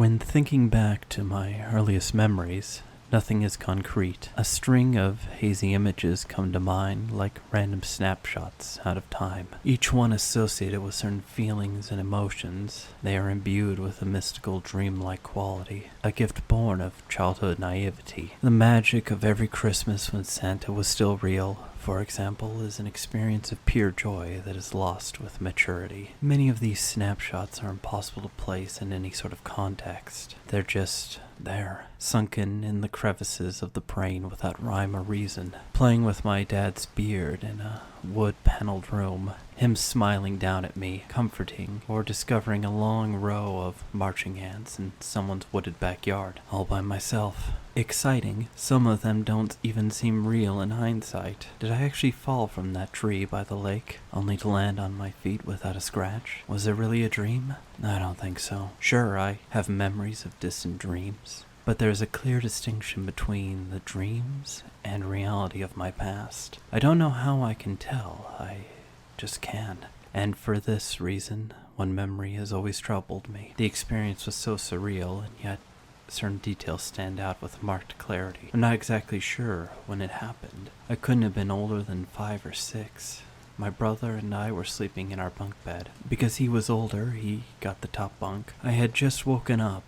When thinking back to my earliest memories, nothing is concrete. A string of hazy images come to mind like random snapshots out of time. Each one associated with certain feelings and emotions. They are imbued with a mystical, dreamlike quality, a gift born of childhood naivety. The magic of every Christmas when Santa was still real, for example, is an experience of pure joy that is lost with maturity. Many of these snapshots are impossible to place in any sort of context. They're just there, sunken in the crevices of the brain without rhyme or reason. Playing with my dad's beard in a wood-paneled room, him smiling down at me, comforting, or discovering a long row of marching ants in someone's wooded backyard, all by myself. Exciting. Some of them don't even seem real in hindsight. Did I actually fall from that tree by the lake, only to land on my feet without a scratch? Was it really a dream? I don't think so. Sure, I have memories of distant dreams, but there's a clear distinction between the dreams and reality of my past. I don't know how I can tell. I just can. And for this reason, one memory has always troubled me. The experience was so surreal, and yet certain details stand out with marked clarity. I'm not exactly sure when it happened. I couldn't have been older than 5 or 6. My brother and I were sleeping in our bunk bed. Because he was older, he got the top bunk. I had just woken up,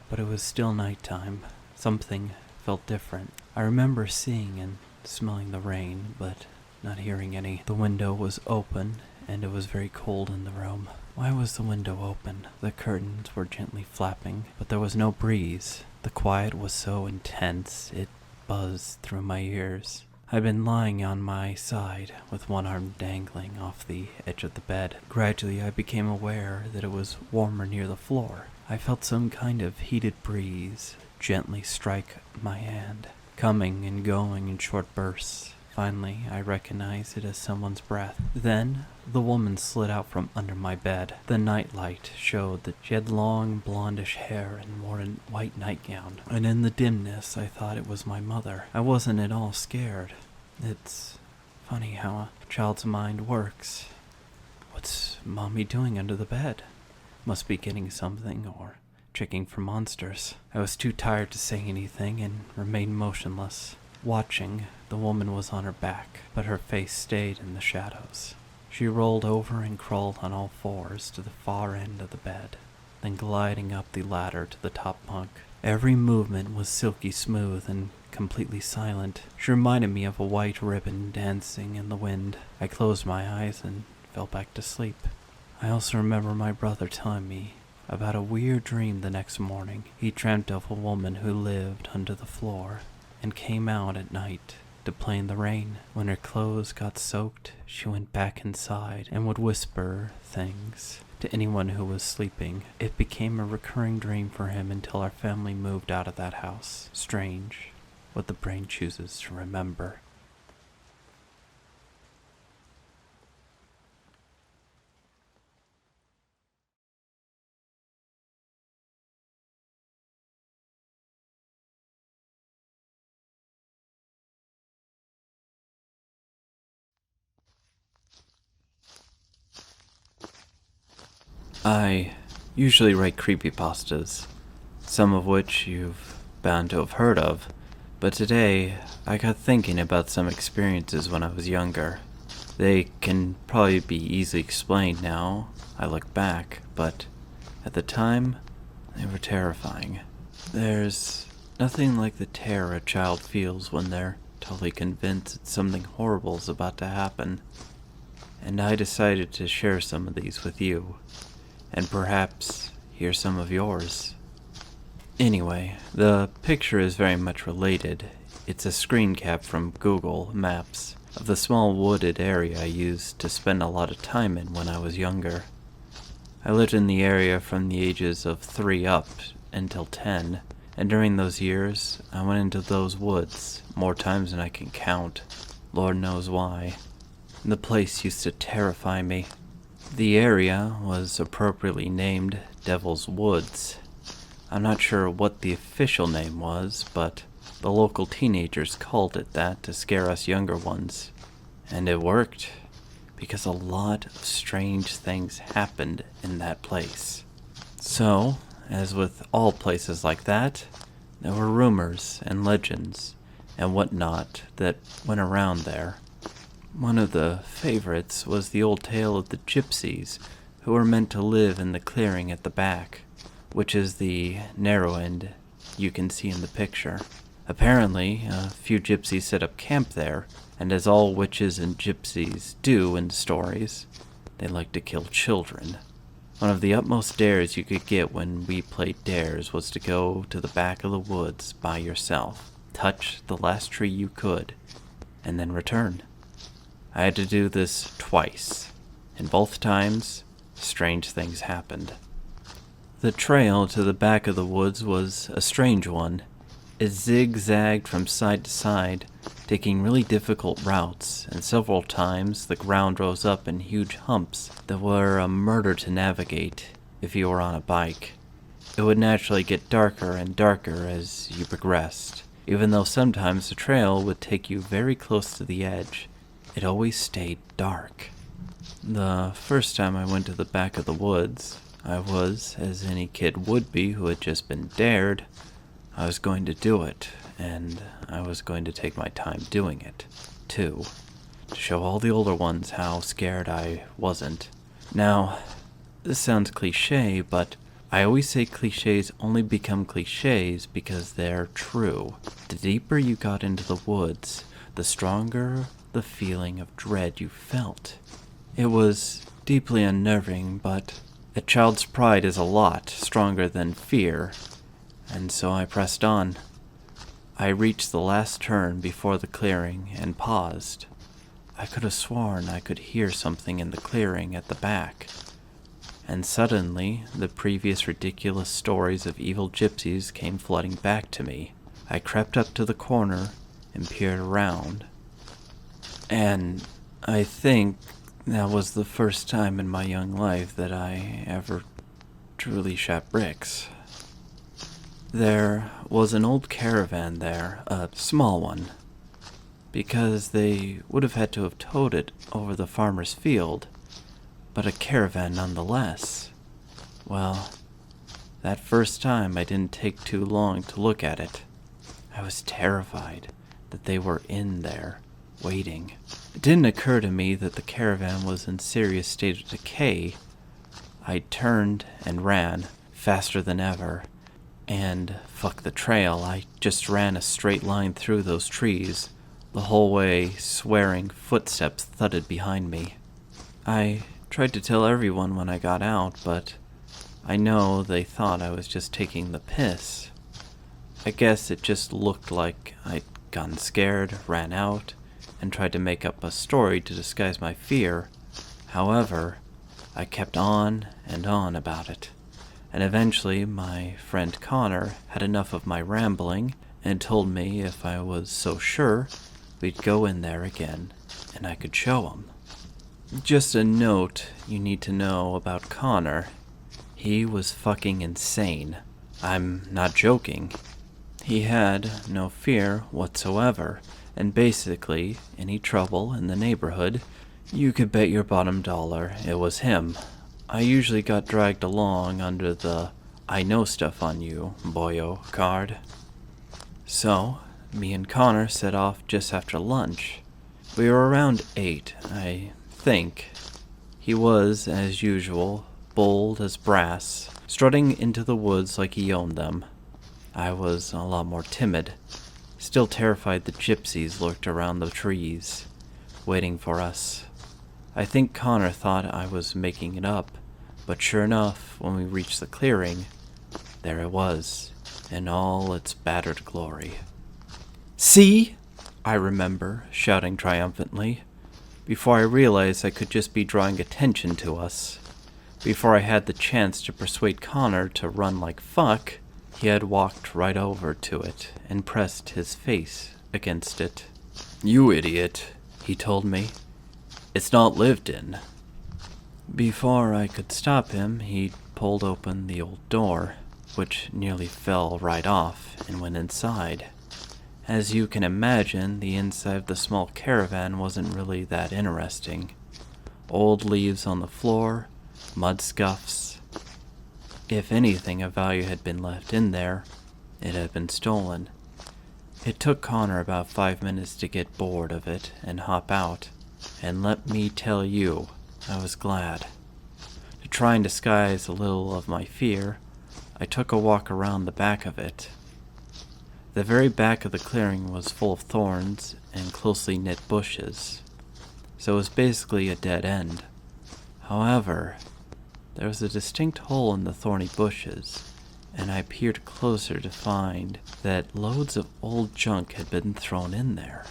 but it was still nighttime. Something felt different. I remember seeing and smelling the rain, but not hearing any. The window was open, and it was very cold in the room. Why was the window open? The curtains were gently flapping, but there was no breeze. The quiet was so intense, it buzzed through my ears. I'd been lying on my side, with one arm dangling off the edge of the bed. Gradually, I became aware that it was warmer near the floor. I felt some kind of heated breeze gently strike my hand, coming and going in short bursts. Finally, I recognized it as someone's breath. Then, the woman slid out from under my bed. The nightlight showed that she had long, blondish hair and wore a white nightgown. And in the dimness, I thought it was my mother. I wasn't at all scared. It's funny how a child's mind works. What's Mommy doing under the bed? Must be getting something or checking for monsters. I was too tired to say anything and remained motionless. Watching, the woman was on her back, but her face stayed in the shadows. She rolled over and crawled on all fours to the far end of the bed, then gliding up the ladder to the top bunk. Every movement was silky smooth and completely silent. She reminded me of a white ribbon dancing in the wind. I closed my eyes and fell back to sleep. I also remember my brother telling me about a weird dream the next morning. He dreamt of a woman who lived under the floor and came out at night to play in the rain. When her clothes got soaked, she went back inside and would whisper things to anyone who was sleeping. It became a recurring dream for him until our family moved out of that house. Strange what the brain chooses to remember. I usually write creepypastas, some of which you've bound to have heard of, but today I got thinking about some experiences when I was younger. They can probably be easily explained now, I look back, but at the time, they were terrifying. There's nothing like the terror a child feels when they're totally convinced that something horrible is about to happen, and I decided to share some of these with you. And perhaps hear some of yours. Anyway, the picture is very much related. It's a screen cap from Google Maps of the small wooded area I used to spend a lot of time in when I was younger. I lived in the area from the ages of 3 up until 10, and during those years, I went into those woods more times than I can count. Lord knows why. The place used to terrify me. The area was appropriately named Devil's Woods. I'm not sure what the official name was, but the local teenagers called it that to scare us younger ones. And it worked, because a lot of strange things happened in that place. So, as with all places like that, there were rumors and legends and whatnot that went around there. One of the favorites was the old tale of the gypsies who were meant to live in the clearing at the back, which is the narrow end you can see in the picture. Apparently, a few gypsies set up camp there, and as all witches and gypsies do in stories, they like to kill children. One of the utmost dares you could get when we played dares was to go to the back of the woods by yourself, touch the last tree you could, and then return. I had to do this twice, and both times, strange things happened. The trail to the back of the woods was a strange one. It zigzagged from side to side, taking really difficult routes, and several times the ground rose up in huge humps that were a murder to navigate if you were on a bike. It would naturally get darker and darker as you progressed. Even though sometimes the trail would take you very close to the edge, it always stayed dark. The first time I went to the back of the woods, I was, as any kid would be who had just been dared, I was going to do it, and I was going to take my time doing it, too, to show all the older ones how scared I wasn't. Now, this sounds cliche, but I always say cliches only become cliches because they're true. The deeper you got into the woods, the stronger the feeling of dread you felt. It was deeply unnerving, but a child's pride is a lot stronger than fear, and so I pressed on. I reached the last turn before the clearing and paused. I could have sworn I could hear something in the clearing at the back. And suddenly, the previous ridiculous stories of evil gypsies came flooding back to me. I crept up to the corner and peered around. And I think that was the first time in my young life that I ever truly shot bricks. There was an old caravan there, a small one, because they would have had to have towed it over the farmer's field, but a caravan nonetheless. Well, that first time I didn't take too long to look at it. I was terrified that they were in there, waiting. It didn't occur to me that the caravan was in serious state of decay. I turned and ran, faster than ever. And fuck the trail, I just ran a straight line through those trees. The whole way, swearing footsteps thudded behind me. I tried to tell everyone when I got out, but I know they thought I was just taking the piss. I guess it just looked like I'd gotten scared, ran out, and tried to make up a story to disguise my fear. However, I kept on and on about it. And eventually my friend Connor had enough of my rambling and told me if I was so sure, we'd go in there again and I could show him. Just a note you need to know about Connor. He was fucking insane. I'm not joking. He had no fear whatsoever, and basically any trouble in the neighborhood, you could bet your bottom dollar it was him. I usually got dragged along under the I know stuff on you, boyo card. So, me and Connor set off just after lunch. We were around 8, I think. He was, as usual, bold as brass, strutting into the woods like he owned them. I was a lot more timid, still terrified the gypsies lurked around the trees, waiting for us. I think Connor thought I was making it up, but sure enough, when we reached the clearing, there it was, in all its battered glory. "See?" I remember, shouting triumphantly, before I realized I could just be drawing attention to us. Before I had the chance to persuade Connor to run like fuck, he had walked right over to it and pressed his face against it. "You idiot," he told me. "It's not lived in." Before I could stop him, he pulled open the old door, which nearly fell right off, and went inside. As you can imagine, the inside of the small caravan wasn't really that interesting. Old leaves on the floor, mud scuffs. If anything of value had been left in there, it had been stolen. It took Connor about 5 minutes to get bored of it and hop out, and let me tell you, I was glad. To try and disguise a little of my fear, I took a walk around the back of it. The very back of the clearing was full of thorns and closely knit bushes, so it was basically a dead end. However, there was a distinct hole in the thorny bushes, and I peered closer to find that loads of old junk had been thrown in there.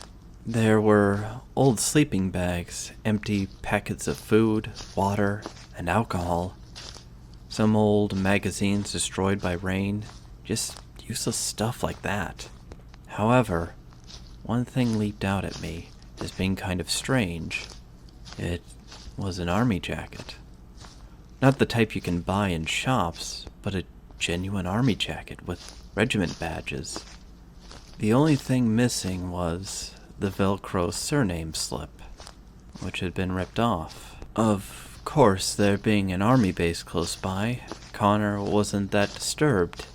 There were old sleeping bags, empty packets of food, water, and alcohol, some old magazines destroyed by rain, just useless stuff like that. However, one thing leaped out at me as being kind of strange. It was an army jacket. Not the type you can buy in shops, but a genuine army jacket with regiment badges. The only thing missing was the Velcro surname slip, which had been ripped off. Of course, there being an army base close by, Connor wasn't that disturbed.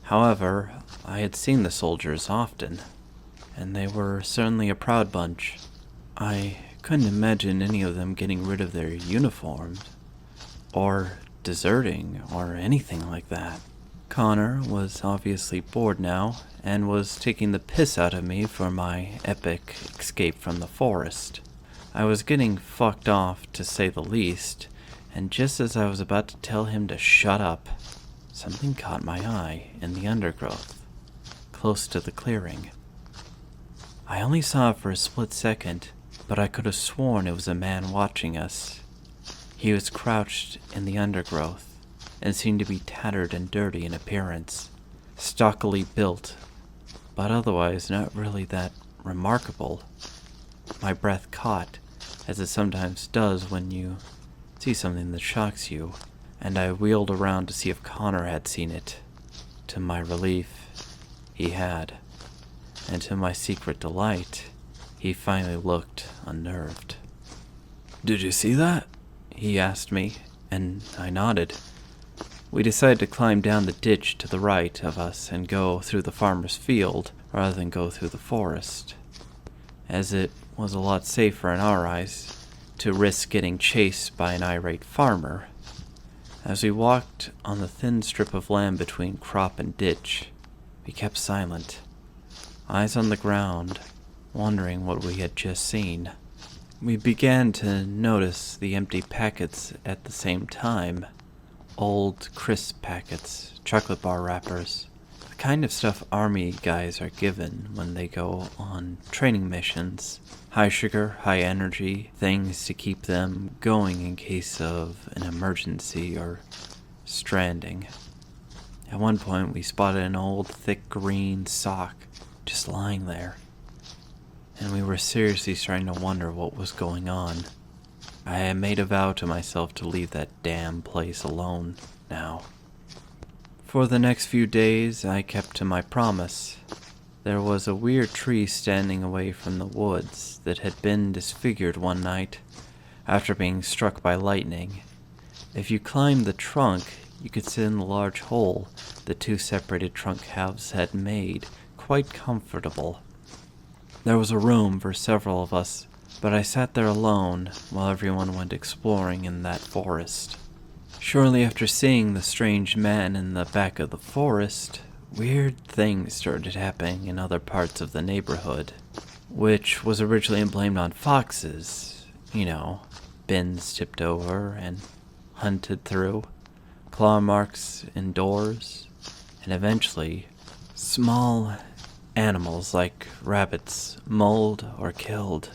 However, I had seen the soldiers often, and they were certainly a proud bunch. I couldn't imagine any of them getting rid of their uniforms, or deserting, or anything like that. Connor was obviously bored now, and was taking the piss out of me for my epic escape from the forest. I was getting fucked off, to say the least, and just as I was about to tell him to shut up, something caught my eye in the undergrowth, close to the clearing. I only saw it for a split second, but I could have sworn it was a man watching us. He was crouched in the undergrowth, and seemed to be tattered and dirty in appearance, stockily built, but otherwise not really that remarkable. My breath caught, as it sometimes does when you see something that shocks you, and I wheeled around to see if Connor had seen it. To my relief, he had, and to my secret delight, he finally looked unnerved. "Did you see that?" he asked me, and I nodded. We decided to climb down the ditch to the right of us and go through the farmer's field rather than go through the forest, as it was a lot safer in our eyes to risk getting chased by an irate farmer. As we walked on the thin strip of land between crop and ditch, we kept silent, eyes on the ground, wondering what we had just seen. We began to notice the empty packets at the same time. Old crisp packets, chocolate bar wrappers, the kind of stuff army guys are given when they go on training missions. High sugar, high energy, things to keep them going in case of an emergency or stranding. At one point we spotted an old thick green sock just lying there, and we were seriously starting to wonder what was going on. I had made a vow to myself to leave that damn place alone now. For the next few days, I kept to my promise. There was a weird tree standing away from the woods that had been disfigured one night after being struck by lightning. If you climbed the trunk, you could sit in the large hole the two separated trunk halves had made quite comfortable. There was a room for several of us, but I sat there alone while everyone went exploring in that forest. Shortly after seeing the strange man in the back of the forest, weird things started happening in other parts of the neighborhood, which was originally blamed on foxes. You know, bins tipped over and hunted through, claw marks in doors, and eventually small animals like rabbits mauled or killed,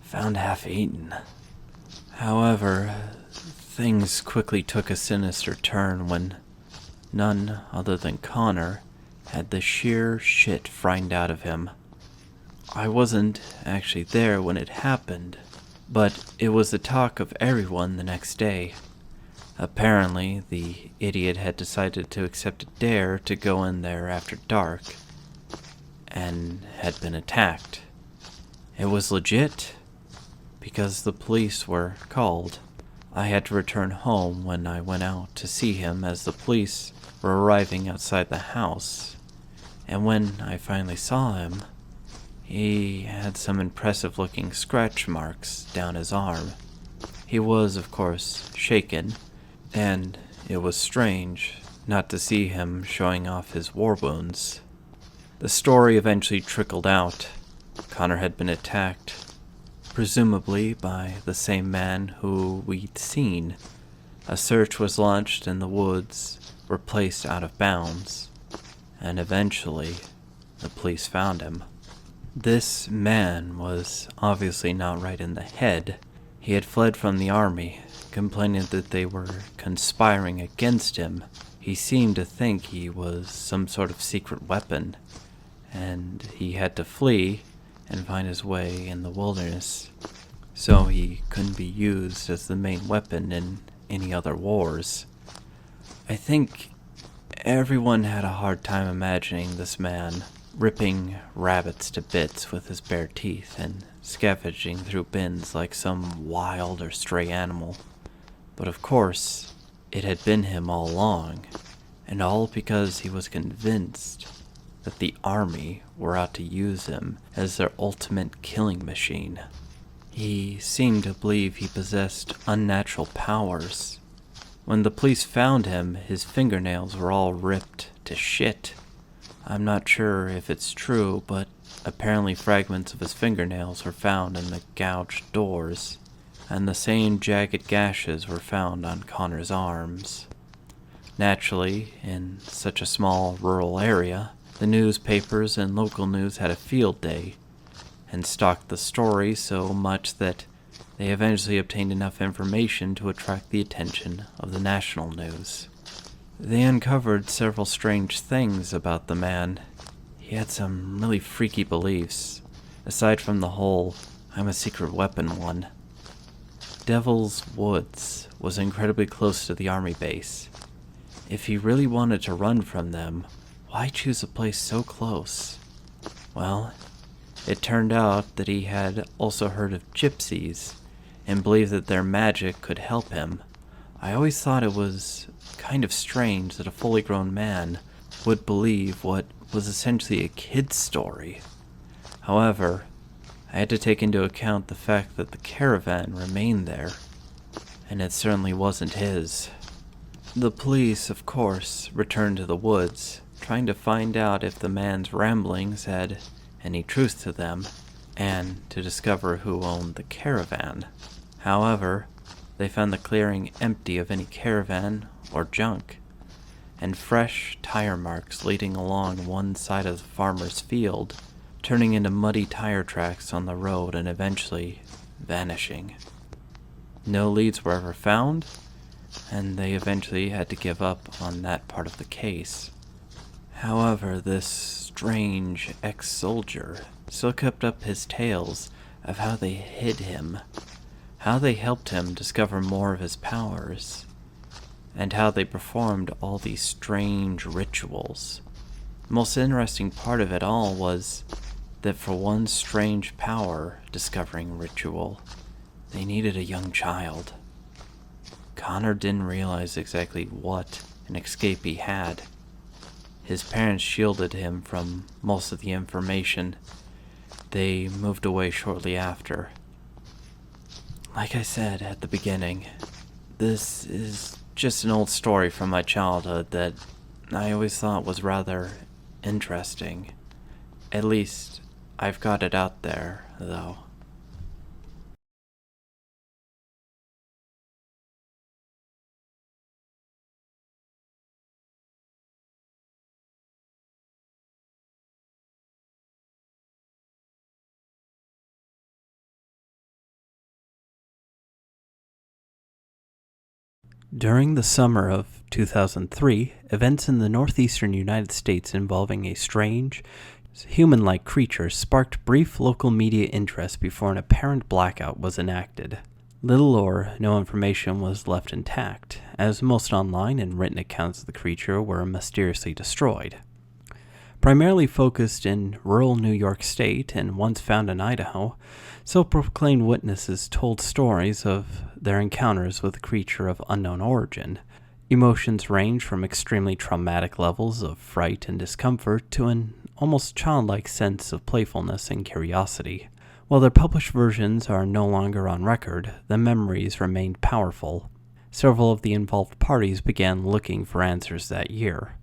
found half-eaten. However, things quickly took a sinister turn when none other than Connor had the sheer shit frightened out of him. I wasn't actually there when it happened, but it was the talk of everyone the next day. Apparently, the idiot had decided to accept a dare to go in there after dark, and had been attacked. It was legit, because the police were called. I had to return home when I went out to see him as the police were arriving outside the house, and when I finally saw him, he had some impressive-looking scratch marks down his arm. He was, of course, shaken, and it was strange not to see him showing off his war wounds. The story eventually trickled out. Connor had been attacked, presumably by the same man who we'd seen. A search was launched and the woods were placed out of bounds, and eventually the police found him. This man was obviously not right in the head. He had fled from the army, complaining that they were conspiring against him. He seemed to think he was some sort of secret weapon, and he had to flee and find his way in the wilderness, so he couldn't be used as the main weapon in any other wars. I think everyone had a hard time imagining this man ripping rabbits to bits with his bare teeth and scavenging through bins like some wild or stray animal. But of course, it had been him all along, and all because he was convinced that the army were out to use him as their ultimate killing machine. He seemed to believe he possessed unnatural powers. When the police found him, his fingernails were all ripped to shit. I'm not sure if it's true, but apparently fragments of his fingernails were found in the gouged doors, and the same jagged gashes were found on Connor's arms. Naturally, in such a small rural area, the newspapers and local news had a field day, and stalked the story so much that they eventually obtained enough information to attract the attention of the national news. They uncovered several strange things about the man. He had some really freaky beliefs, aside from the whole "I'm a secret weapon" one. Devil's Woods was incredibly close to the army base. If he really wanted to run from them, why choose a place so close? Well, it turned out that he had also heard of gypsies and believed that their magic could help him. I always thought it was kind of strange that a fully grown man would believe what was essentially a kid's story. However, I had to take into account the fact that the caravan remained there, and it certainly wasn't his. The police, of course, returned to the woods, trying to find out if the man's ramblings had any truth to them, and to discover who owned the caravan. However, they found the clearing empty of any caravan or junk, and fresh tire marks leading along one side of the farmer's field, turning into muddy tire tracks on the road and eventually vanishing. No leads were ever found, and they eventually had to give up on that part of the case. However, this strange ex-soldier still kept up his tales of how they hid him, how they helped him discover more of his powers, and how they performed all these strange rituals. The most interesting part of it all was that for one strange power discovering ritual, they needed a young child. Connor didn't realize exactly what an escape he had. His parents shielded him from most of the information. They moved away shortly after. Like I said at the beginning, this is just an old story from my childhood that I always thought was rather interesting. At least, I've got it out there, though. During the summer of 2003, events in the northeastern United States involving a strange, human-like creature sparked brief local media interest before an apparent blackout was enacted. Little or no information was left intact, as most online and written accounts of the creature were mysteriously destroyed. Primarily focused in rural New York State and once found in Idaho, self-proclaimed witnesses told stories of their encounters with a creature of unknown origin. Emotions range from extremely traumatic levels of fright and discomfort to an almost childlike sense of playfulness and curiosity. While their published versions are no longer on record, the memories remained powerful. Several of the involved parties began looking for answers that year.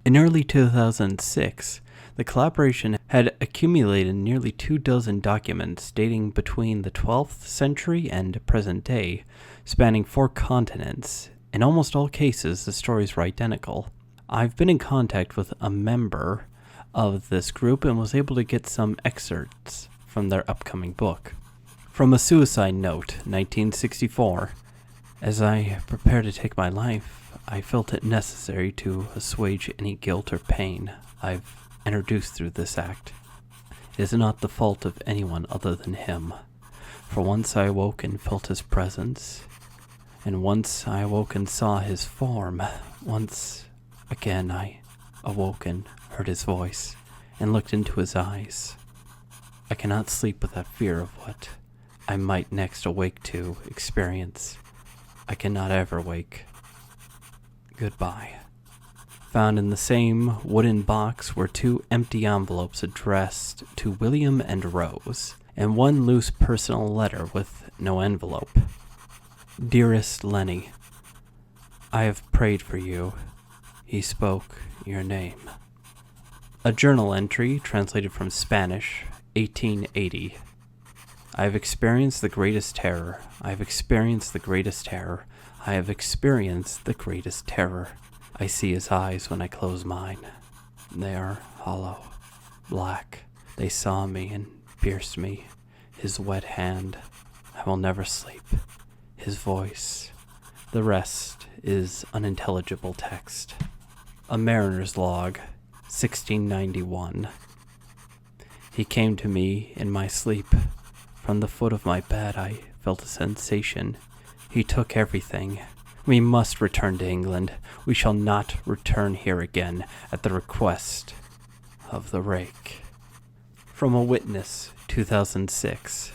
In early 2006, the collaboration had accumulated nearly 24 documents dating between the 12th century and present day, spanning 4 continents. In almost all cases, the stories were identical. I've been in contact with a member of this group and was able to get some excerpts from their upcoming book. From a suicide note, 1964. As I prepare to take my life, I felt it necessary to assuage any guilt or pain I've introduced through this act. It is not the fault of anyone other than him. For once I awoke and felt his presence, and once I awoke and saw his form. Once again I awoke and heard his voice, and looked into his eyes. I cannot sleep without fear of what I might next awake to experience. I cannot ever wake. Goodbye. Found in the same wooden box were 2 empty envelopes addressed to William and Rose, and 1 loose personal letter with no envelope. Dearest Lenny, I have prayed for you. He spoke your name. A journal entry translated from Spanish, 1880. I have experienced the greatest terror. I have experienced the greatest terror. I have experienced the greatest terror. I see his eyes when I close mine. They are hollow, black. They saw me and pierced me. His wet hand. I will never sleep. His voice. The rest is unintelligible text. A mariner's log, 1691. He came to me in my sleep. From the foot of my bed I felt a sensation. He took everything. We must return to England. We shall not return here again at the request of the rake. From a witness, 2006.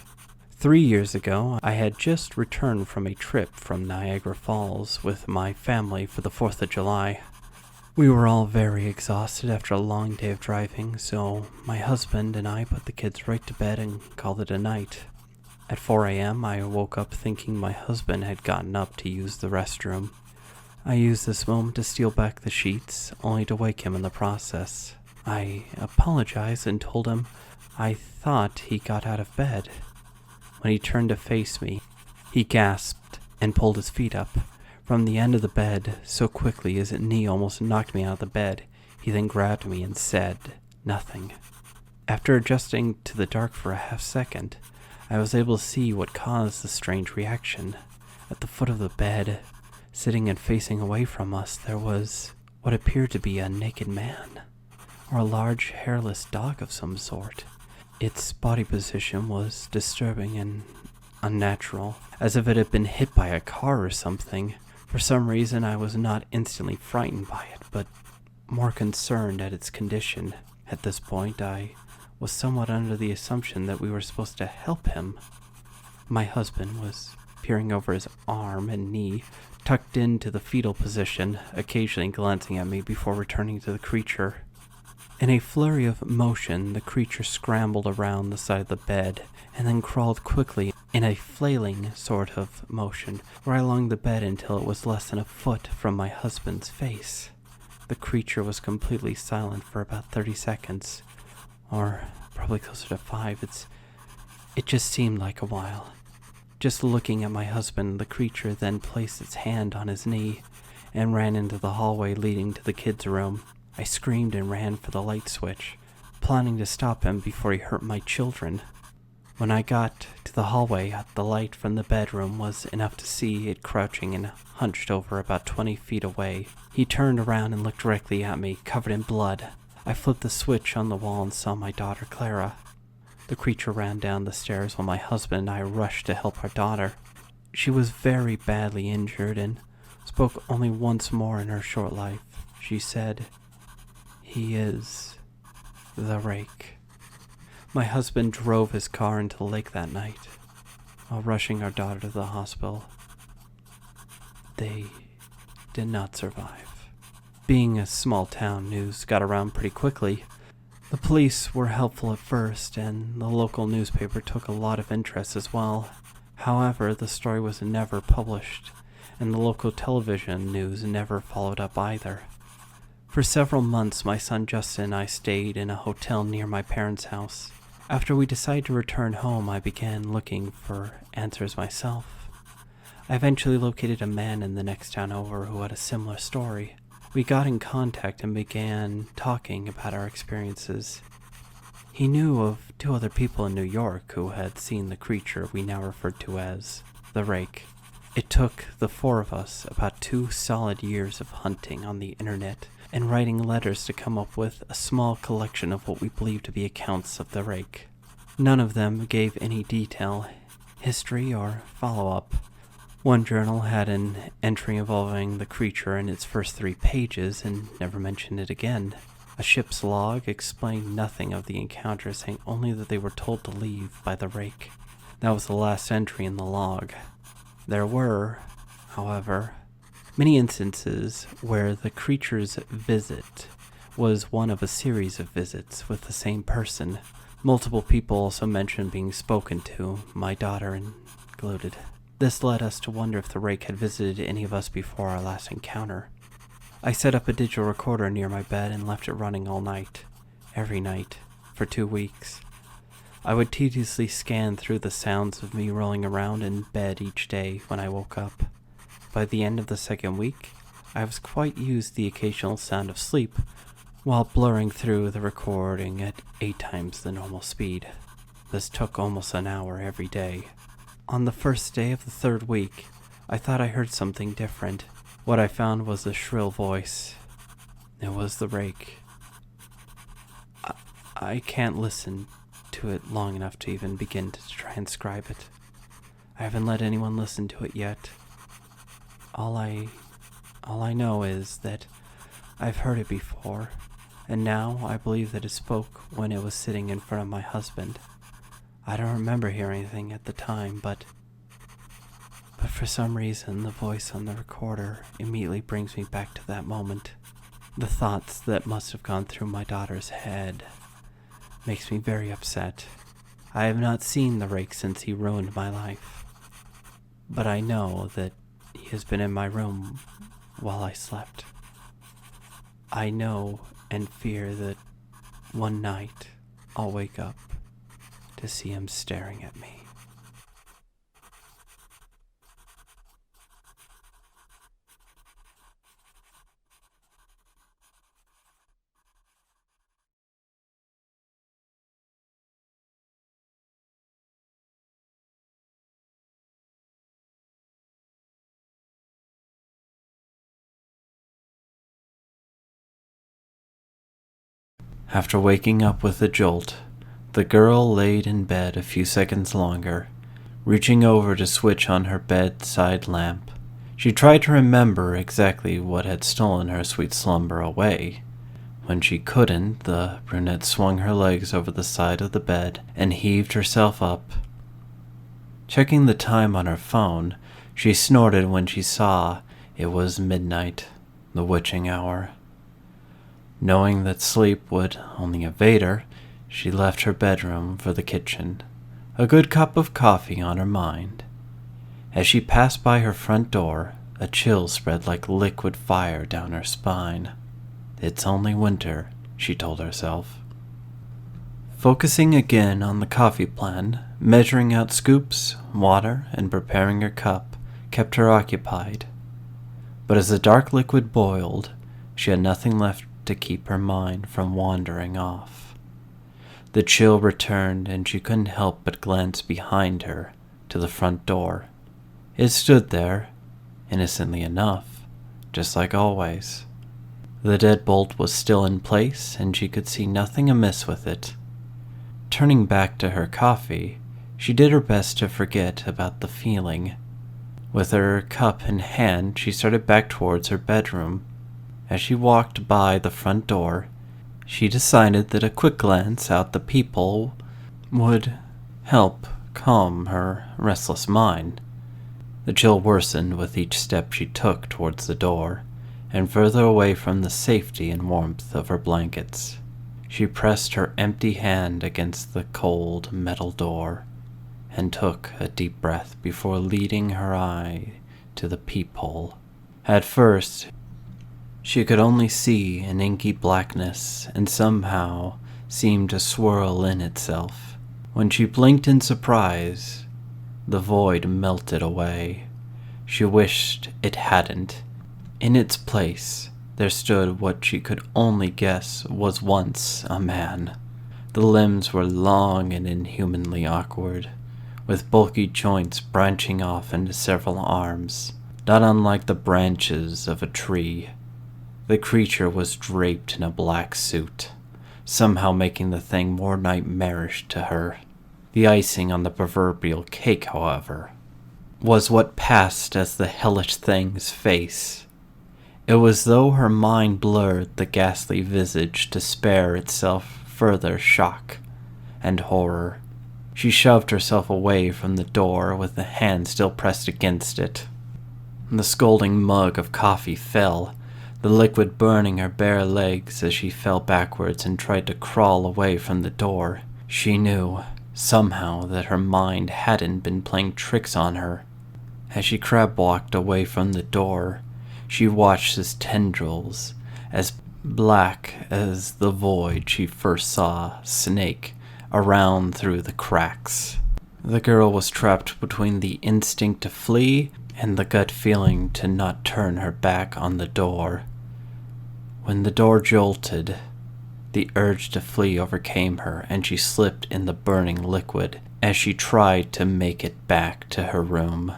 3 years ago, I had just returned from a trip from Niagara Falls with my family for the 4th of July. We were all very exhausted after a long day of driving, so my husband and I put the kids right to bed and called it a night. At 4 a.m., I woke up thinking my husband had gotten up to use the restroom. I used this moment to steal back the sheets, only to wake him in the process. I apologized and told him I thought he got out of bed. When he turned to face me, he gasped and pulled his feet up from the end of the bed so quickly his knee almost knocked me out of the bed. He then grabbed me and said nothing. After adjusting to the dark for a half second, I was able to see what caused the strange reaction. At the foot of the bed, sitting and facing away from us, there was what appeared to be a naked man, or a large hairless dog of some sort. Its body position was disturbing and unnatural, as if it had been hit by a car or something. For some reason, I was not instantly frightened by it, but more concerned at its condition. At this point, I was somewhat under the assumption that we were supposed to help him. My husband was peering over his arm and knee, tucked into the fetal position, occasionally glancing at me before returning to the creature. In a flurry of motion, the creature scrambled around the side of the bed and then crawled quickly in a flailing sort of motion right along the bed until it was less than a foot from my husband's face. The creature was completely silent for about 30 seconds, or probably closer to 5. It just seemed like a while. Just looking at my husband, the creature then placed its hand on his knee and ran into the hallway leading to the kids' room. I screamed and ran for the light switch, planning to stop him before he hurt my children. When I got to the hallway, the light from the bedroom was enough to see it crouching and hunched over about 20 feet away. He turned around and looked directly at me, covered in blood. I flipped the switch on the wall and saw my daughter Clara. The creature ran down the stairs while my husband and I rushed to help our daughter. She was very badly injured and spoke only once more in her short life. She said, "He is The rake. My husband drove his car into the lake that night while rushing our daughter to the hospital. They did not survive. Being a small town, news got around pretty quickly. The police were helpful at first, and the local newspaper took a lot of interest as well. However, the story was never published, and the local television news never followed up either. For several months, my son Justin and I stayed in a hotel near my parents' house. After we decided to return home, I began looking for answers myself. I eventually located a man in the next town over who had a similar story. We got in contact and began talking about our experiences. He knew of 2 other people in New York who had seen the creature we now referred to as the rake. It took the 4 of us about 2 solid years of hunting on the internet and writing letters to come up with a small collection of what we believed to be accounts of the rake. None of them gave any detail, history, or follow-up. One journal had an entry involving the creature in its first 3 pages and never mentioned it again. A ship's log explained nothing of the encounter, saying only that they were told to leave by the rake. That was the last entry in the log. There were, however, many instances where the creature's visit was one of a series of visits with the same person. Multiple people also mentioned being spoken to, my daughter included. This led us to wonder if the rake had visited any of us before our last encounter. I set up a digital recorder near my bed and left it running all night, every night, for 2 weeks. I would tediously scan through the sounds of me rolling around in bed each day when I woke up. By the end of the 2nd week, I was quite used to the occasional sound of sleep, while blurring through the recording at 8 times the normal speed. This took almost an hour every day. On the first day of the 3rd week, I thought I heard something different. What I found was a shrill voice. It was the rake. I can't listen to it long enough to even begin to transcribe it. I haven't let anyone listen to it yet. All I know is that I've heard it before, and now I believe that it spoke when it was sitting in front of my husband. I don't remember hearing anything at the time, but for some reason the voice on the recorder immediately brings me back to that moment. The thoughts that must have gone through my daughter's head makes me very upset. I have not seen the rake since he ruined my life, but I know that he has been in my room while I slept. I know and fear that one night I'll wake up to see him staring at me. After waking up with a jolt, the girl laid in bed a few seconds longer, reaching over to switch on her bedside lamp. She tried to remember exactly what had stolen her sweet slumber away. When she couldn't, the brunette swung her legs over the side of the bed and heaved herself up. Checking the time on her phone, she snorted when she saw it was midnight, the witching hour. Knowing that sleep would only evade her, she left her bedroom for the kitchen, a good cup of coffee on her mind. As she passed by her front door, a chill spread like liquid fire down her spine. It's only winter, she told herself. Focusing again on the coffee plan, measuring out scoops, water, and preparing her cup kept her occupied. But as the dark liquid boiled, she had nothing left to keep her mind from wandering off. The chill returned, and she couldn't help but glance behind her to the front door. It stood there, innocently enough, just like always. The deadbolt was still in place, and she could see nothing amiss with it. Turning back to her coffee, she did her best to forget about the feeling. With her cup in hand, she started back towards her bedroom. As she walked by the front door, She decided that a quick glance out the peephole would help calm her restless mind. The chill worsened with each step she took towards the door, and further away from the safety and warmth of her blankets. She pressed her empty hand against the cold metal door, and took a deep breath before leading her eye to the peephole. At first, she could only see an inky blackness and somehow seemed to swirl in itself. When she blinked in surprise, the void melted away. She wished it hadn't. In its place, there stood what she could only guess was once a man. The limbs were long and inhumanly awkward, with bulky joints branching off into several arms, not unlike the branches of a tree. The creature was draped in a black suit, somehow making the thing more nightmarish to her. The icing on the proverbial cake, however, was what passed as the hellish thing's face. It was though her mind blurred the ghastly visage to spare itself further shock and horror. She shoved herself away from the door with the hand still pressed against it. The scalding mug of coffee fell, the liquid burning her bare legs as she fell backwards and tried to crawl away from the door. She knew, somehow, that her mind hadn't been playing tricks on her. As she crab-walked away from the door, she watched his tendrils, as black as the void she first saw, snake around through the cracks. The girl was trapped between the instinct to flee and the gut feeling to not turn her back on the door. When the door jolted, the urge to flee overcame her, and she slipped in the burning liquid as she tried to make it back to her room.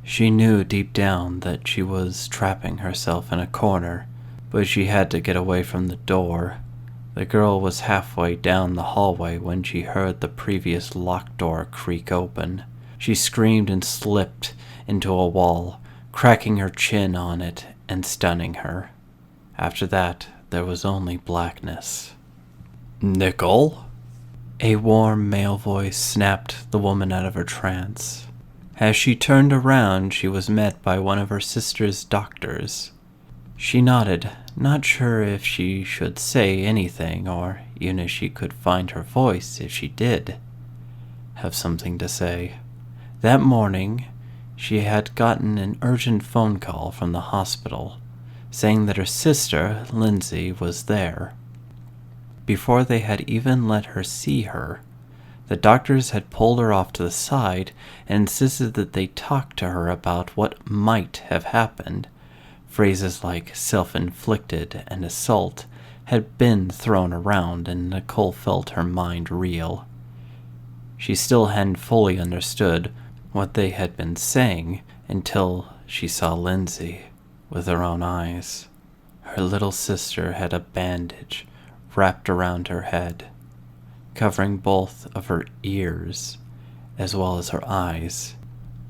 She knew deep down that she was trapping herself in a corner, but she had to get away from the door. The girl was halfway down the hallway when she heard the previous locked door creak open. She screamed and slipped into a wall, cracking her chin on it and stunning her. After that, there was only blackness. "Nicole?" A warm male voice snapped the woman out of her trance. As she turned around, she was met by one of her sister's doctors. She nodded, not sure if she should say anything, or even if she could find her voice if she did have something to say. That morning, she had gotten an urgent phone call from the hospital, saying that her sister, Lindsay, was there. Before they had even let her see her, the doctors had pulled her off to the side and insisted that they talk to her about what might have happened. Phrases like self-inflicted and assault had been thrown around, and Nicole felt her mind reel. She still hadn't fully understood what they had been saying until she saw Lindsay with her own eyes. Her little sister had a bandage wrapped around her head, covering both of her ears as well as her eyes.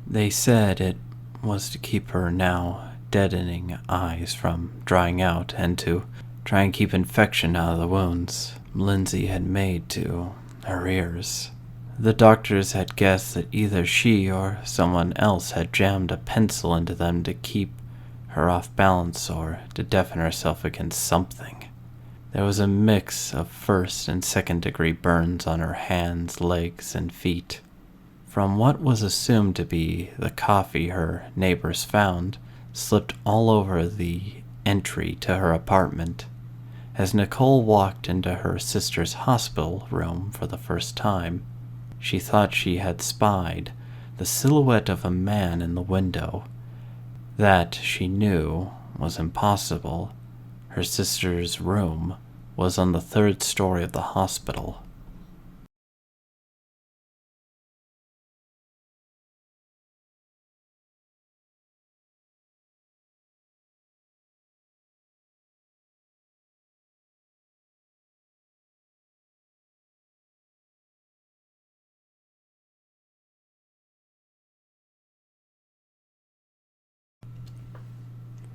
They said it was to keep her now deadening eyes from drying out and to try and keep infection out of the wounds Lindsay had made to her ears. The doctors had guessed that either she or someone else had jammed a pencil into them to keep her off balance or to deafen herself against something. There was a mix of first and second degree burns on her hands, legs, and feet. From what was assumed to be the coffee her neighbors found, slipped all over the entry to her apartment. As Nicole walked into her sister's hospital room for the first time, she thought she had spied the silhouette of a man in the window. That, she knew, was impossible. Her sister's room was on the third story of the hospital.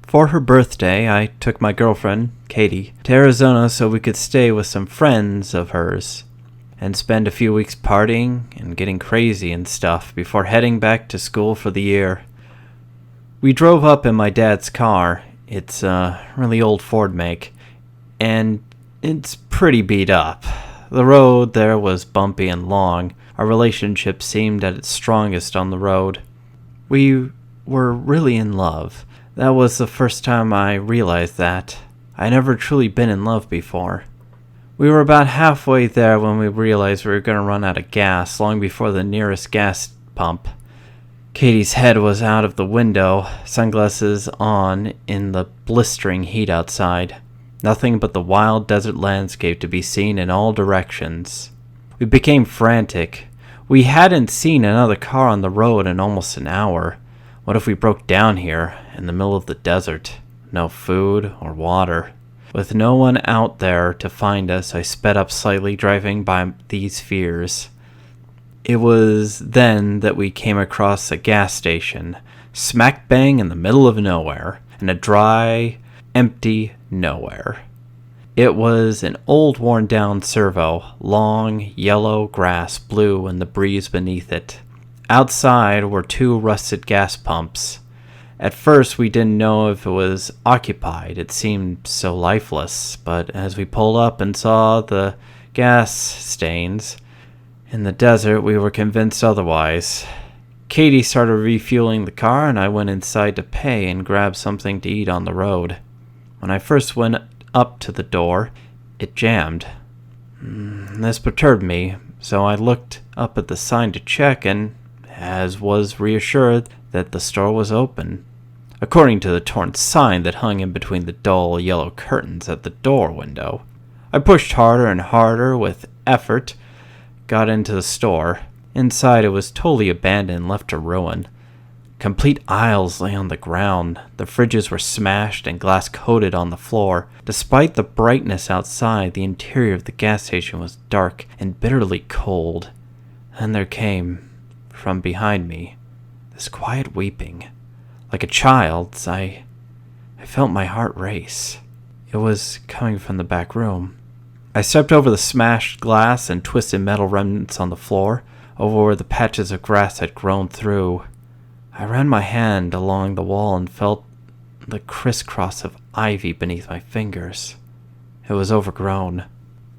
For her birthday, I took my girlfriend, Katie, to Arizona so we could stay with some friends of hers and spend a few weeks partying and getting crazy and stuff before heading back to school for the year. We drove up in my dad's car. It's a really old Ford make, and it's pretty beat up. The road there was bumpy and long. Our relationship seemed at its strongest on the road. We were really in love. That was the first time I realized that. I never truly been in love before. We were about halfway there when we realized we were going to run out of gas long before the nearest gas pump. Katie's head was out of the window, sunglasses on in the blistering heat outside. Nothing but the wild desert landscape to be seen in all directions. We became frantic. We hadn't seen another car on the road in almost an hour. What if we broke down here, in the middle of the desert? No food or water. With no one out there to find us, I sped up slightly, driving by these fears. It was then that we came across a gas station, smack bang in the middle of nowhere, in a dry, empty nowhere. It was an old worn-down servo, long, yellow grass blew in the breeze beneath it. Outside were two rusted gas pumps. At first we didn't know if it was occupied, it seemed so lifeless, but as we pulled up and saw the gas stains in the desert, we were convinced otherwise. Katie started refueling the car, and I went inside to pay and grab something to eat on the road. When I first went up to the door, it jammed. This perturbed me, so I looked up at the sign to check and was reassured that the store was open, according to the torn sign that hung in between the dull yellow curtains at the door window. I pushed harder and harder with effort, got into the store. Inside it was totally abandoned, left to ruin. Complete aisles lay on the ground. The fridges were smashed and glass coated on the floor. Despite the brightness outside, the interior of the gas station was dark and bitterly cold. Then there came, from behind me, this quiet weeping. Like a child's, I felt my heart race. It was coming from the back room. I stepped over the smashed glass and twisted metal remnants on the floor, over where the patches of grass had grown through. I ran my hand along the wall and felt the crisscross of ivy beneath my fingers. It was overgrown.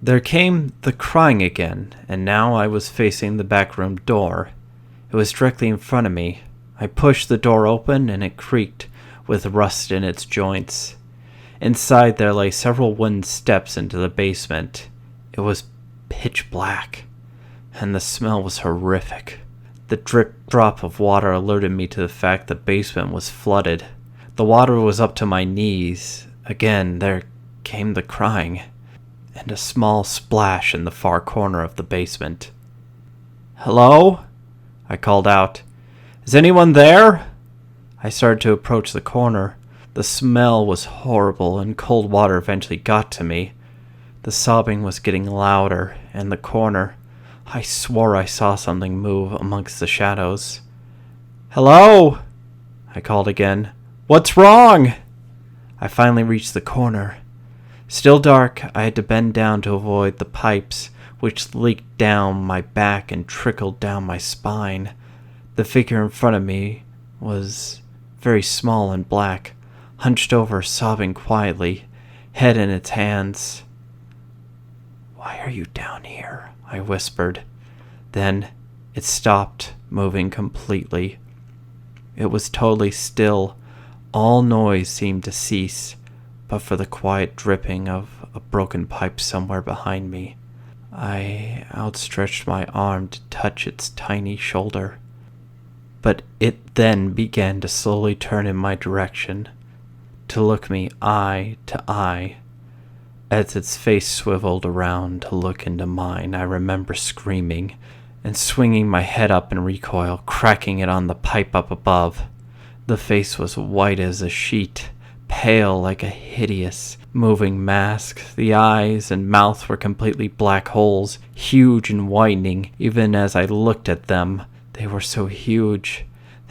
There came the crying again, and now I was facing the back room door. It was directly in front of me. I pushed the door open, and it creaked with rust in its joints. Inside there lay several wooden steps into the basement. It was pitch black, and the smell was horrific. The drip-drop of water alerted me to the fact the basement was flooded. The water was up to my knees. Again, there came the crying, and a small splash in the far corner of the basement. "Hello?" I called out. "Is anyone there?" I started to approach the corner. The smell was horrible, and cold water eventually got to me. The sobbing was getting louder, and the corner. I swore I saw something move amongst the shadows. "Hello?" I called again. "What's wrong?" I finally reached the corner. Still dark, I had to bend down to avoid the pipes, which leaked down my back and trickled down my spine. The figure in front of me was very small and black, hunched over, sobbing quietly, head in its hands. "Why are you down here?" I whispered. Then it stopped moving completely. It was totally still. All noise seemed to cease, but for the quiet dripping of a broken pipe somewhere behind me. I outstretched my arm to touch its tiny shoulder, but it then began to slowly turn in my direction, to look me eye to eye. As its face swiveled around to look into mine, I remember screaming and swinging my head up in recoil, cracking it on the pipe up above. The face was white as a sheet, pale like a hideous, moving mask. The eyes and mouth were completely black holes, huge and widening. Even as I looked at them, they were so huge,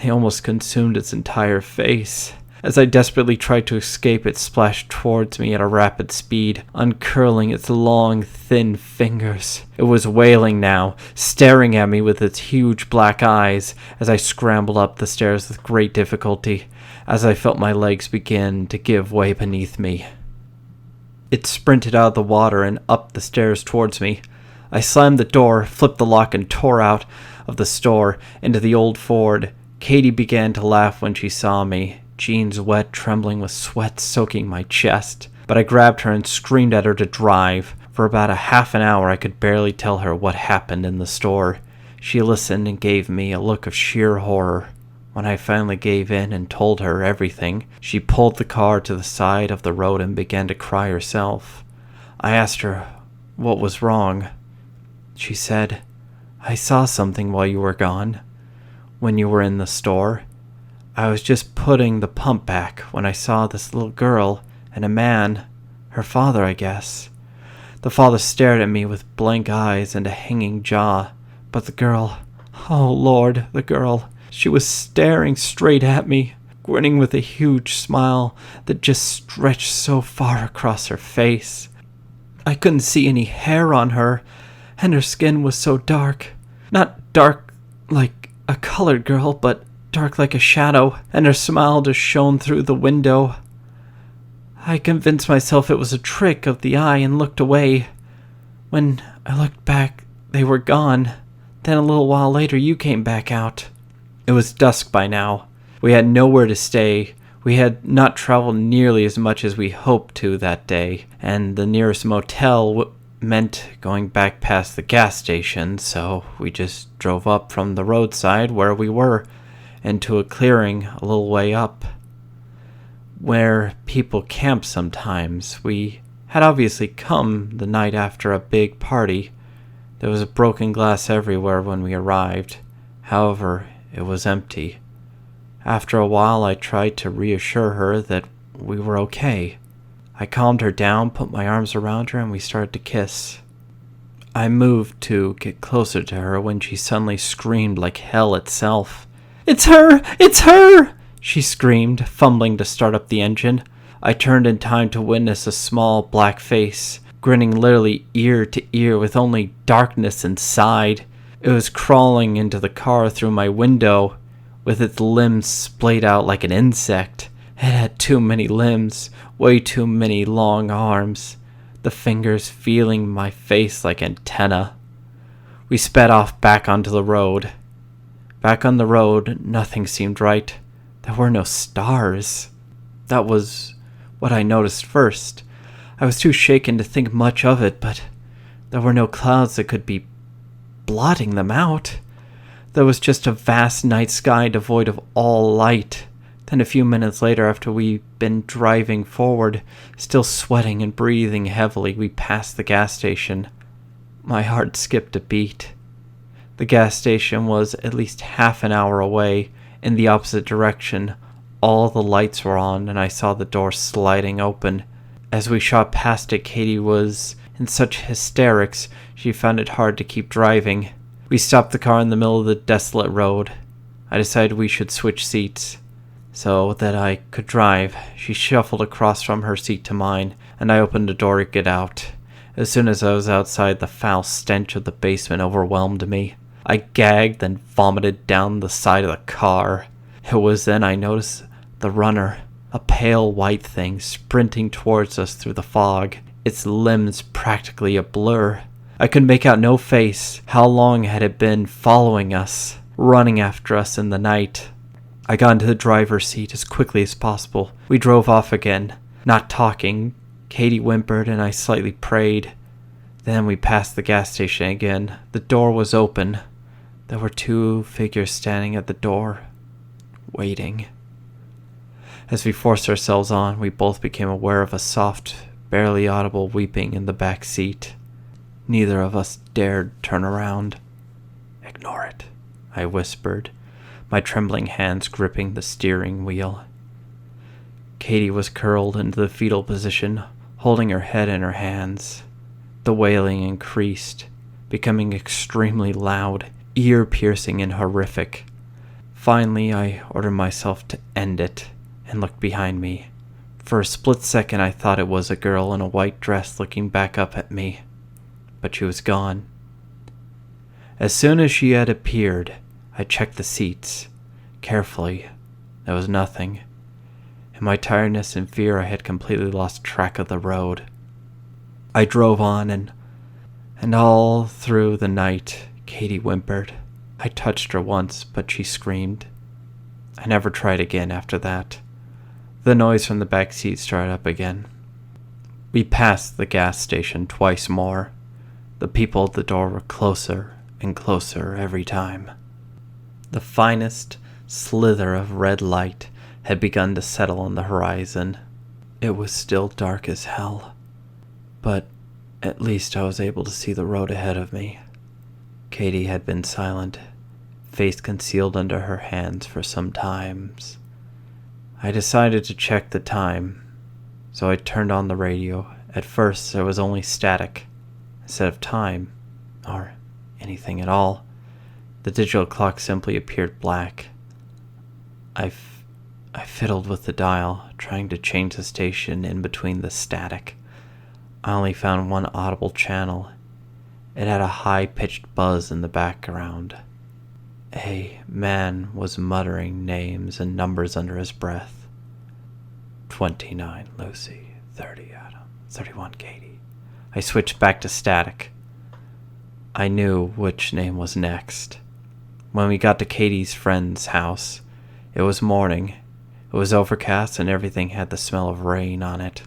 they almost consumed its entire face. As I desperately tried to escape, it splashed towards me at a rapid speed, uncurling its long, thin fingers. It was wailing now, staring at me with its huge black eyes as I scrambled up the stairs with great difficulty, as I felt my legs begin to give way beneath me. It sprinted out of the water and up the stairs towards me. I slammed the door, flipped the lock, and tore out of the store into the old Ford. Katie began to laugh when she saw me, jeans wet, trembling with sweat soaking my chest. But I grabbed her and screamed at her to drive. For about a half an hour I could barely tell her what happened in the store. She listened and gave me a look of sheer horror. When I finally gave in and told her everything, she pulled the car to the side of the road and began to cry herself. I asked her what was wrong. She said, "I saw something while you were gone. When you were in the store, I was just putting the pump back when I saw this little girl and a man, her father, I guess. The father stared at me with blank eyes and a hanging jaw, but the girl, oh Lord, the girl, she was staring straight at me, grinning with a huge smile that just stretched so far across her face. I couldn't see any hair on her, and her skin was so dark. Not dark like a colored girl, but dark like a shadow, and her smile just shone through the window. I convinced myself it was a trick of the eye and looked away. When I looked back, they were gone. Then a little while later, you came back out. It was dusk by now. We had nowhere to stay. We had not traveled nearly as much as we hoped to that day, and the nearest motel meant going back past the gas station, so we just drove up from the roadside where we were into a clearing a little way up, where people camp sometimes. We had obviously come the night after a big party. There was broken glass everywhere when we arrived. However, it was empty. After a while, I tried to reassure her that we were okay. I calmed her down, put my arms around her, and we started to kiss. I moved to get closer to her when she suddenly screamed like hell itself. "It's her! It's her!" she screamed, fumbling to start up the engine. I turned in time to witness a small black face, grinning literally ear to ear with only darkness inside. It was crawling into the car through my window, with its limbs splayed out like an insect. It had too many limbs, way too many long arms, the fingers feeling my face like antennae. We sped off back onto the road. Back on the road, nothing seemed right. There were no stars. That was what I noticed first. I was too shaken to think much of it, but there were no clouds that could be blotting them out. There was just a vast night sky devoid of all light. Then a few minutes later, after we'd been driving forward, still sweating and breathing heavily, we passed the gas station. My heart skipped a beat. The gas station was at least half an hour away, in the opposite direction. All the lights were on, and I saw the door sliding open. As we shot past it, Katie was in such hysterics, she found it hard to keep driving. We stopped the car in the middle of the desolate road. I decided we should switch seats so that I could drive. She shuffled across from her seat to mine, and I opened the door to get out. As soon as I was outside, the foul stench of the basement overwhelmed me. I gagged and vomited down the side of the car. It was then I noticed the runner, a pale white thing sprinting towards us through the fog, its limbs practically a blur. I could make out no face. How long had it been following us, running after us in the night? I got into the driver's seat as quickly as possible. We drove off again, not talking. Katie whimpered and I slightly prayed. Then we passed the gas station again. The door was open. There were two figures standing at the door, waiting. As we forced ourselves on, we both became aware of a soft, barely audible weeping in the back seat. Neither of us dared turn around. "Ignore it," I whispered, my trembling hands gripping the steering wheel. Katie was curled into the fetal position, holding her head in her hands. The wailing increased, becoming extremely loud, ear-piercing and horrific. Finally, I ordered myself to end it. and looked behind me. For a split second I thought it was a girl in a white dress looking back up at me, but she was gone. As soon as she had appeared, I checked the seats. Carefully. There was nothing. In my tiredness and fear, I had completely lost track of the road. I drove on, and all through the night, Katie whimpered. I touched her once, but she screamed. I never tried again after that. The noise from the back seat started up again. We passed the gas station twice more. The people at the door were closer and closer every time. The finest slither of red light had begun to settle on the horizon. It was still dark as hell, but at least I was able to see the road ahead of me. Katie had been silent, face concealed under her hands for some times. I decided to check the time, so I turned on the radio. At first, there was only static. Instead of time, or anything at all, the digital clock simply appeared black. I fiddled with the dial, trying to change the station in between the static. I only found one audible channel. It had a high-pitched buzz in the background. A man was muttering names and numbers under his breath. 29 Lucy, 30 Adam, 31 Katie. I switched back to static. I knew which name was next. When we got to Katie's friend's house, it was morning. It was overcast and everything had the smell of rain on it.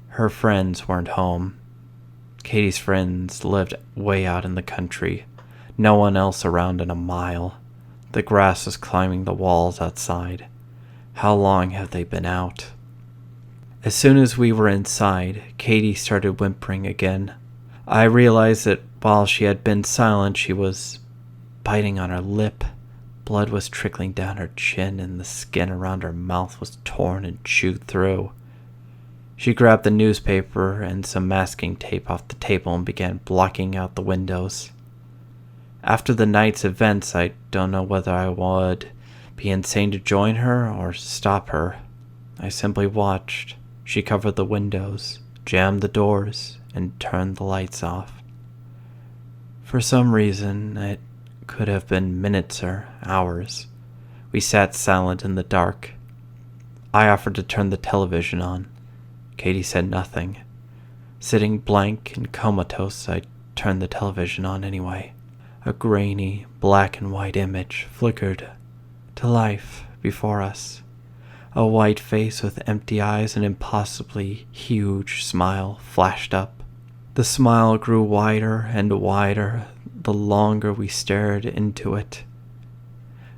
Her friends weren't home. Katie's friends lived way out in the country. No one else around in a mile. The grass was climbing the walls outside. How long have they been out? As soon as we were inside, Katie started whimpering again. I realized that while she had been silent, she was biting on her lip. Blood was trickling down her chin and the skin around her mouth was torn and chewed through. She grabbed the newspaper and some masking tape off the table and began blocking out the windows. After the night's events, I don't know whether I would be insane to join her or stop her. I simply watched. She covered the windows, jammed the doors, and turned the lights off. For some reason, it could have been minutes or hours, we sat silent in the dark. I offered to turn the television on. Katie said nothing. Sitting blank and comatose, I turned the television on anyway. A grainy, black and white image flickered to life before us. A white face with empty eyes and impossibly huge smile flashed up. The smile grew wider and wider the longer we stared into it.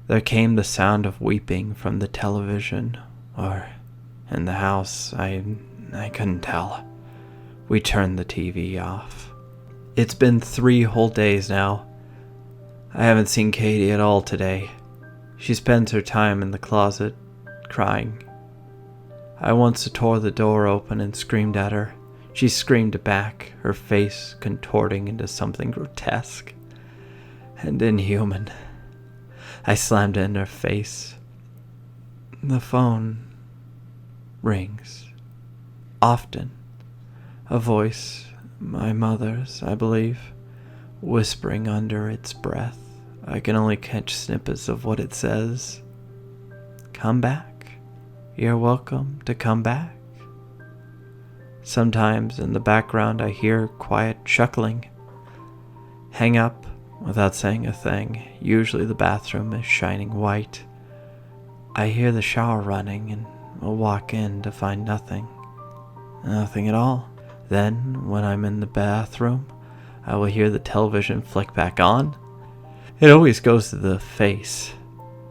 There came the sound of weeping from the television, or in the house, I couldn't tell. We turned the TV off. It's been 3 whole days now. I haven't seen Katie at all today. She spends her time in the closet, crying. I once tore the door open and screamed at her. She screamed back, her face contorting into something grotesque and inhuman. I slammed it in her face. The phone rings. Often. A voice, my mother's, I believe, whispering under its breath. I can only catch snippets of what it says. Come back. You're welcome to come back. Sometimes in the background I hear quiet chuckling. Hang up without saying a thing. Usually the bathroom is shining white. I hear the shower running and will walk in to find nothing. Nothing at all. Then, when I'm in the bathroom, I will hear the television flick back on. It always goes to the face.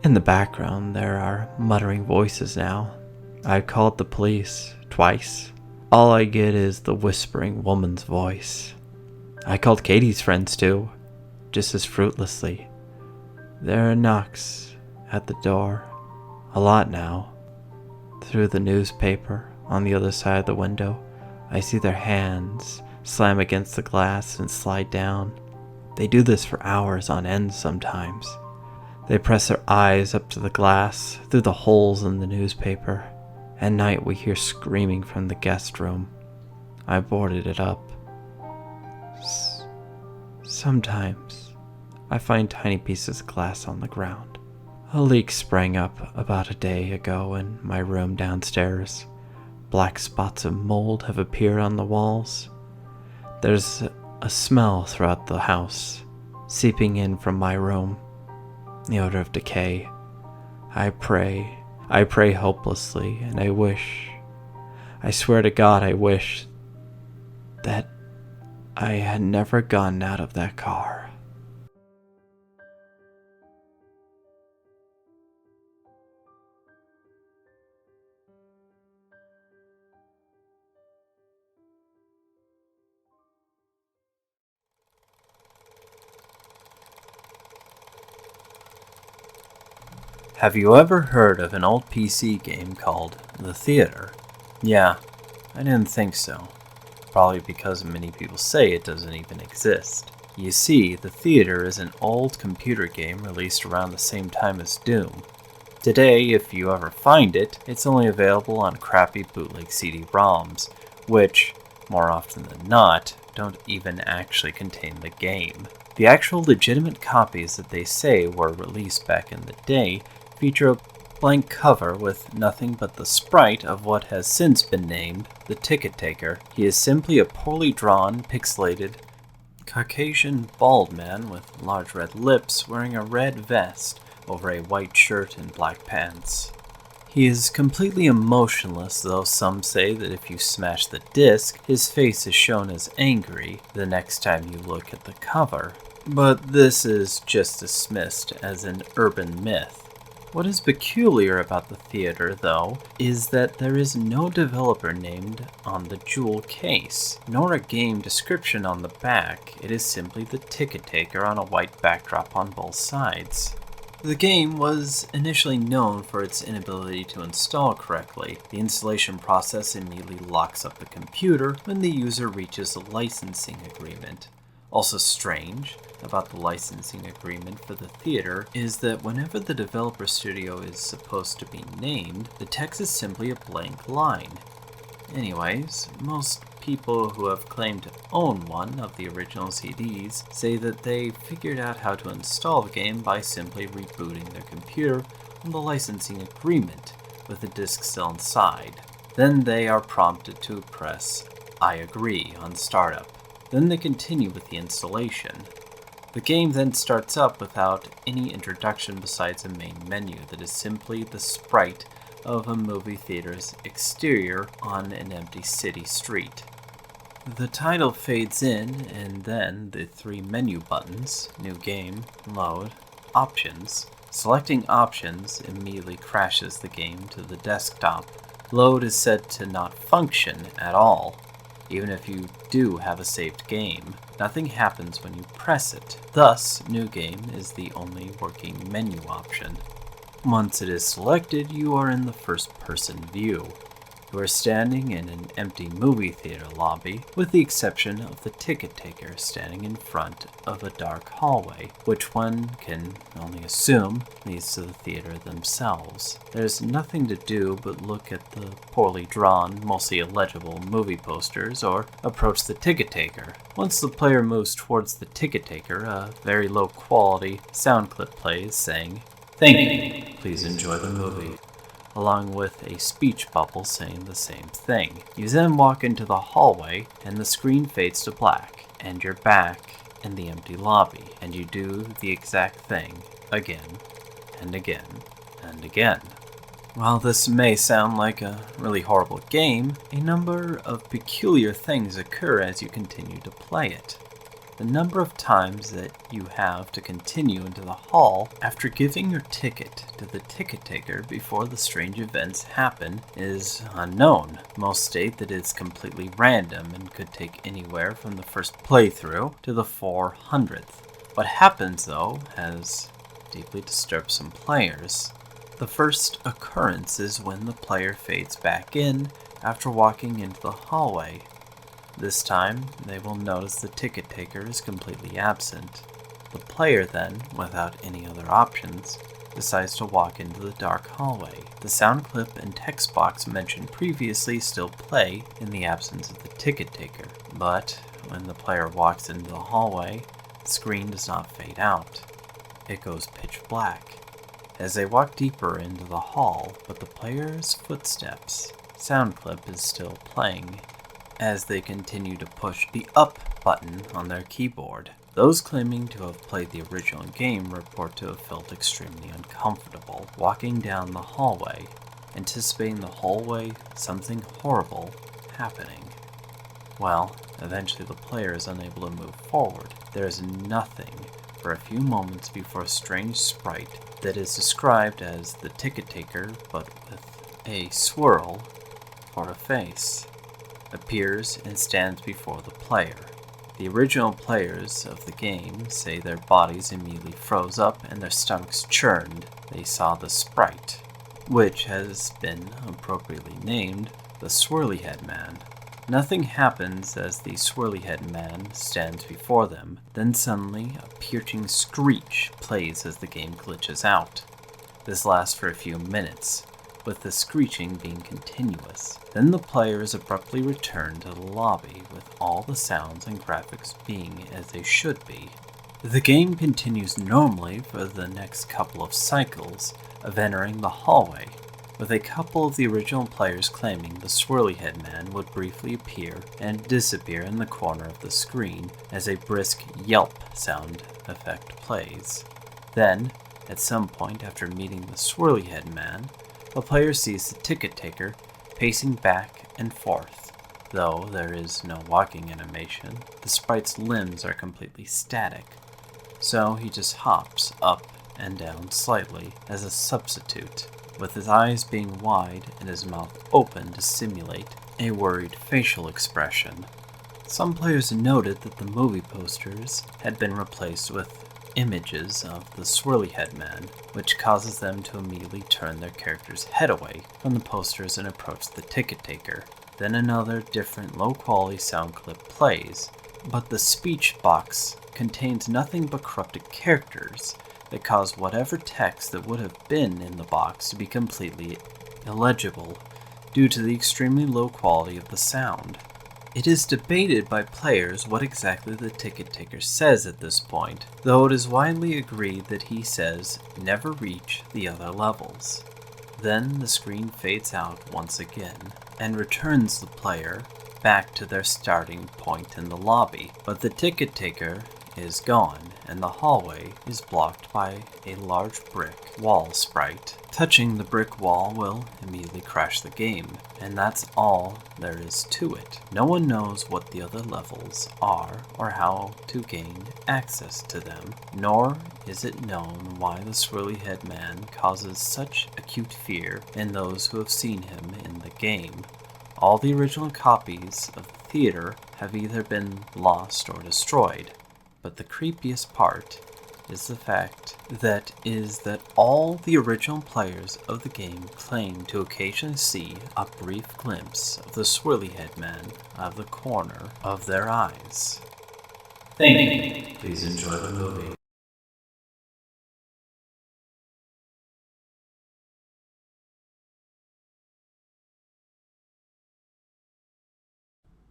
In the background, there are muttering voices now. I've called the police twice. All I get is the whispering woman's voice. I called Katie's friends too, just as fruitlessly. There are knocks at the door. A lot now. Through the newspaper, on the other side of the window, I see their hands slam against the glass and slide down. They do this for hours on end sometimes. They press their eyes up to the glass through the holes in the newspaper. At night we hear screaming from the guest room. I boarded it up. Sometimes I find tiny pieces of glass on the ground. A leak sprang up about a day ago in my room downstairs. Black spots of mold have appeared on the walls. There's a smell throughout the house, seeping in from my room. The odor of decay. I pray hopelessly, and I swear to God I wish that I had never gotten out of that car. Have you ever heard of an old PC game called The Theater? Yeah, I didn't think so. Probably because many people say it doesn't even exist. You see, The Theater is an old computer game released around the same time as Doom. Today, if you ever find it, it's only available on crappy bootleg CD-ROMs, which, more often than not, don't even actually contain the game. The actual legitimate copies that they say were released back in the day feature a blank cover with nothing but the sprite of what has since been named the Ticket Taker. He is simply a poorly drawn, pixelated, Caucasian bald man with large red lips wearing a red vest over a white shirt and black pants. He is completely emotionless, though some say that if you smash the disc, his face is shown as angry the next time you look at the cover. But this is just dismissed as an urban myth. What is peculiar about the theater, though, is that there is no developer named on the jewel case, nor a game description on the back. It is simply the Ticket Taker on a white backdrop on both sides. The game was initially known for its inability to install correctly. The installation process immediately locks up the computer when the user reaches a licensing agreement. Also strange about the licensing agreement for the theater is that whenever the developer studio is supposed to be named, the text is simply a blank line. Anyways, most people who have claimed to own one of the original CDs say that they figured out how to install the game by simply rebooting their computer on the licensing agreement with the disc still inside. Then they are prompted to press I agree on startup. Then they continue with the installation. The game then starts up without any introduction besides a main menu that is simply the sprite of a movie theater's exterior on an empty city street. The title fades in, and then the three menu buttons, New Game, Load, Options. Selecting Options immediately crashes the game to the desktop. Load is said to not function at all. Even if you do have a saved game, nothing happens when you press it. Thus, New Game is the only working menu option. Once it is selected, you are in the first-person view. You are standing in an empty movie theater lobby, with the exception of the ticket taker standing in front of a dark hallway, which one can only assume leads to the theater themselves. There's nothing to do but look at the poorly drawn, mostly illegible movie posters or approach the ticket taker. Once the player moves towards the ticket taker, a very low-quality sound clip plays saying, "Thank you, please enjoy the movie," along with a speech bubble saying the same thing. You then walk into the hallway, and the screen fades to black, and you're back in the empty lobby, and you do the exact thing again, and again, and again. While this may sound like a really horrible game, a number of peculiar things occur as you continue to play it. The number of times that you have to continue into the hall after giving your ticket to the ticket taker before the strange events happen is unknown. Most state that it's completely random and could take anywhere from the first playthrough to the 400th. What happens, though, has deeply disturbed some players. The first occurrence is when the player fades back in after walking into the hallway. This time, they will notice the ticket taker is completely absent. The player then, without any other options, decides to walk into the dark hallway. The sound clip and text box mentioned previously still play in the absence of the ticket taker, but when the player walks into the hallway, the screen does not fade out. It goes pitch black. As they walk deeper into the hall, but the player's footsteps, sound clip is still playing as they continue to push the up button on their keyboard. Those claiming to have played the original game report to have felt extremely uncomfortable walking down the hallway, anticipating the whole way something horrible happening. Well, eventually the player is unable to move forward. There is nothing for a few moments before a strange sprite that is described as the ticket taker, but with a swirl for a face, appears and stands before the player. The original players of the game say their bodies immediately froze up and their stomachs churned. They saw the sprite, which has been appropriately named the Swirly Head Man. Nothing happens as the Swirly Head Man stands before them. Then suddenly a piercing screech plays as the game glitches out. This lasts for a few minutes, with the screeching being continuous. Then the players abruptly return to the lobby with all the sounds and graphics being as they should be. The game continues normally for the next couple of cycles of entering the hallway, with a couple of the original players claiming the Swirly Head Man would briefly appear and disappear in the corner of the screen as a brisk yelp sound effect plays. Then, at some point after meeting the Swirly Head Man, the player sees the ticket taker pacing back and forth. Though there is no walking animation, the sprite's limbs are completely static, so he just hops up and down slightly as a substitute, with his eyes being wide and his mouth open to simulate a worried facial expression. Some players noted that the movie posters had been replaced with images of the Swirly Head Man, which causes them to immediately turn their character's head away from the posters and approach the ticket taker. Then another different low-quality sound clip plays, but the speech box contains nothing but corrupted characters that cause whatever text that would have been in the box to be completely illegible due to the extremely low quality of the sound. It is debated by players what exactly the ticket taker says at this point, though it is widely agreed that he says, "Never reach the other levels." Then the screen fades out once again, and returns the player back to their starting point in the lobby, but the ticket taker is gone, and the hallway is blocked by a large brick wall sprite. Touching the brick wall will immediately crash the game, and that's all there is to it. No one knows what the other levels are or how to gain access to them, nor is it known why the Swirly Head Man causes such acute fear in those who have seen him in the game. All the original copies of the theater have either been lost or destroyed. But the creepiest part is the fact that all the original players of the game claim to occasionally see a brief glimpse of the Swirly Head Man out of the corner of their eyes. Thank you. Please enjoy the movie.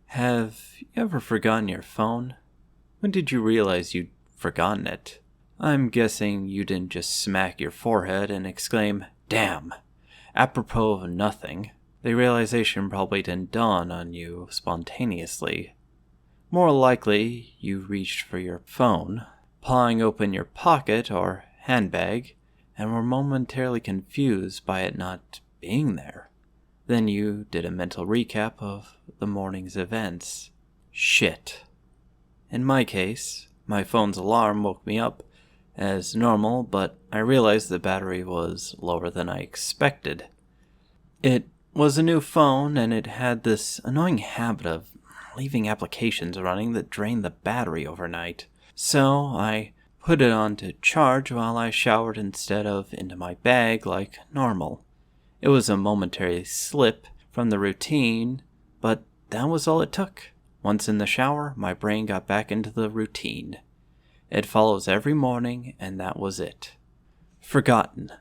Have you ever forgotten your phone? When did you realize you'd forgotten it? I'm guessing you didn't just smack your forehead and exclaim, "Damn!" apropos of nothing. The realization probably didn't dawn on you spontaneously. More likely, you reached for your phone, pawing open your pocket or handbag, and were momentarily confused by it not being there. Then you did a mental recap of the morning's events. Shit. In my case, my phone's alarm woke me up as normal, but I realized the battery was lower than I expected. It was a new phone, and it had this annoying habit of leaving applications running that drained the battery overnight. So I put it on to charge while I showered instead of into my bag like normal. It was a momentary slip from the routine, but that was all it took. Once in the shower, my brain got back into the routine. It follows every morning, and that was it. Forgotten.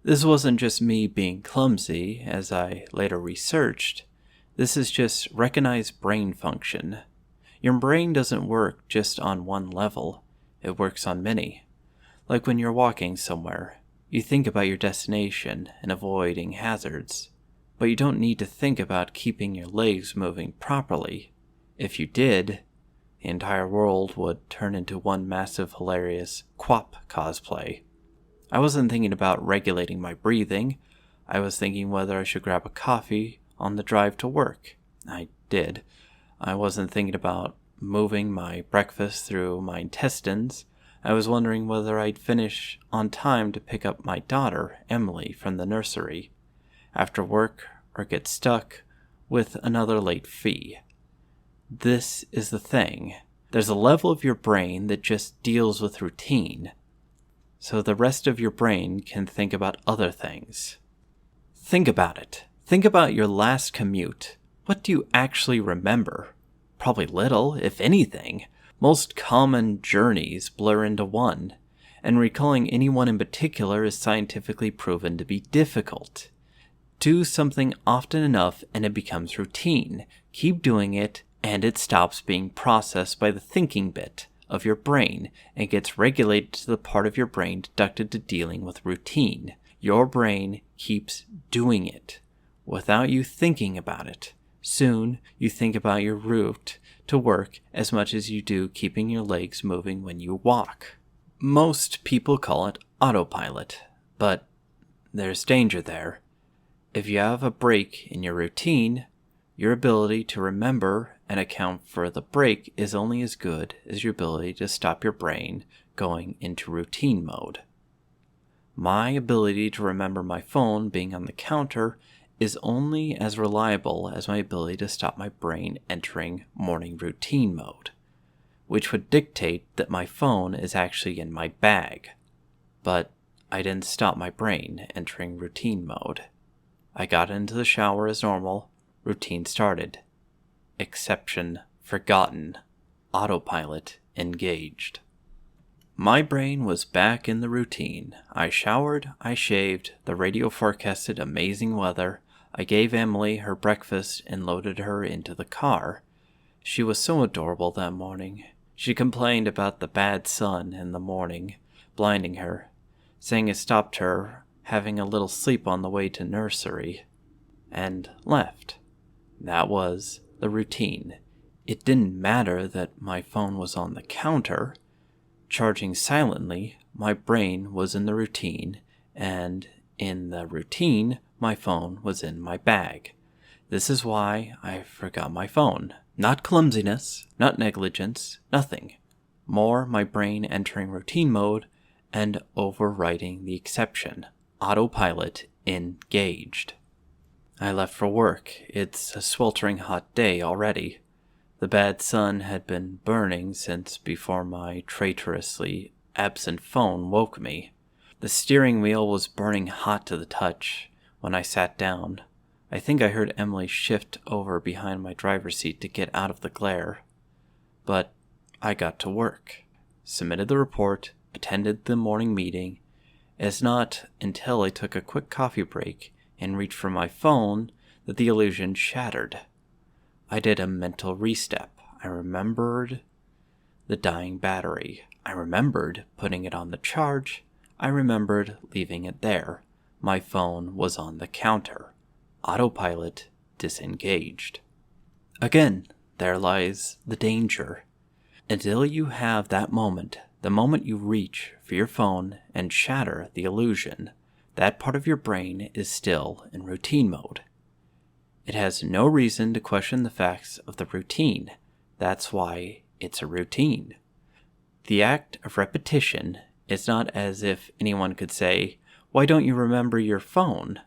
This wasn't just me being clumsy, as I later researched. This is just recognized brain function. Your brain doesn't work just on one level. It works on many. Like when you're walking somewhere, you think about your destination and avoiding hazards. But you don't need to think about keeping your legs moving properly. If you did, the entire world would turn into one massive hilarious quap cosplay. I wasn't thinking about regulating my breathing. I was thinking whether I should grab a coffee on the drive to work. I did. I wasn't thinking about moving my breakfast through my intestines. I was wondering whether I'd finish on time to pick up my daughter, Emily, from the nursery after work or get stuck with another late fee. This is the thing. There's a level of your brain that just deals with routine, so the rest of your brain can think about other things. Think about it. Think about your last commute. What do you actually remember? Probably little, if anything. Most common journeys blur into one, and recalling anyone in particular is scientifically proven to be difficult. Do something often enough and it becomes routine. Keep doing it and it stops being processed by the thinking bit of your brain and gets regulated to the part of your brain deducted to dealing with routine. Your brain keeps doing it without you thinking about it. Soon, you think about your route to work as much as you do keeping your legs moving when you walk. Most people call it autopilot, but there's danger there. If you have a break in your routine, your ability to remember and account for the break is only as good as your ability to stop your brain going into routine mode. My ability to remember my phone being on the counter is only as reliable as my ability to stop my brain entering morning routine mode, which would dictate that my phone is actually in my bag. But I didn't stop my brain entering routine mode. I got into the shower as normal. Routine started. Exception forgotten. Autopilot engaged. My brain was back in the routine. I showered, I shaved, the radio forecasted amazing weather. I gave Emily her breakfast and loaded her into the car. She was so adorable that morning. She complained about the bad sun in the morning, blinding her, saying it stopped her having a little sleep on the way to nursery, and left. That was the routine. It didn't matter that my phone was on the counter. Charging silently, my brain was in the routine, and in the routine, my phone was in my bag. This is why I forgot my phone. Not clumsiness, not negligence, nothing. More my brain entering routine mode and overriding the exception. Autopilot engaged. I left for work. It's a sweltering hot day already. The bad sun had been burning since before my traitorously absent phone woke me. The steering wheel was burning hot to the touch when I sat down. I think I heard Emily shift over behind my driver's seat to get out of the glare. But I got to work, submitted the report, attended the morning meeting. It's not until I took a quick coffee break and reached for my phone that the illusion shattered. I did a mental restep. I remembered the dying battery. I remembered putting it on the charge. I remembered leaving it there. My phone was on the counter. Autopilot disengaged. Again, there lies the danger. Until you have that moment, the moment you reach for your phone and shatter the illusion, that part of your brain is still in routine mode. It has no reason to question the facts of the routine. That's why it's a routine. The act of repetition is not as if anyone could say, "Why don't you remember your phone?"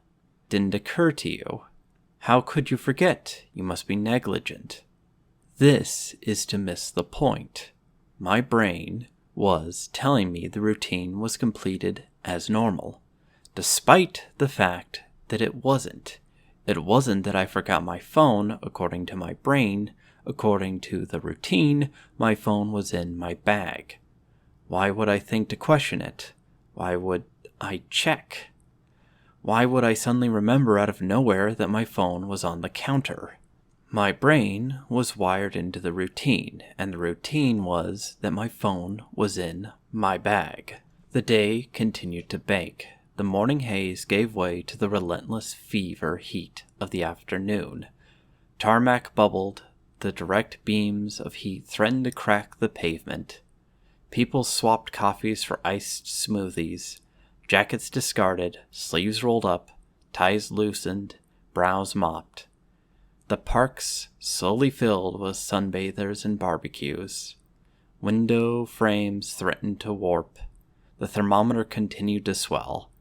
Didn't occur to you. How could you forget? You must be negligent. This is to miss the point. My brain was telling me the routine was completed as normal, despite the fact that it wasn't. It wasn't that I forgot my phone, according to my brain. According to the routine, my phone was in my bag. Why would I think to question it? Why would I check? Why would I suddenly remember out of nowhere that my phone was on the counter? My brain was wired into the routine, and the routine was that my phone was in my bag. The day continued to bake. The morning haze gave way to the relentless fever heat of the afternoon. Tarmac bubbled. The direct beams of heat threatened to crack the pavement. People swapped coffees for iced smoothies. Jackets discarded, sleeves rolled up, ties loosened, brows mopped. The parks slowly filled with sunbathers and barbecues. Window frames threatened to warp. The thermometer continued to swell.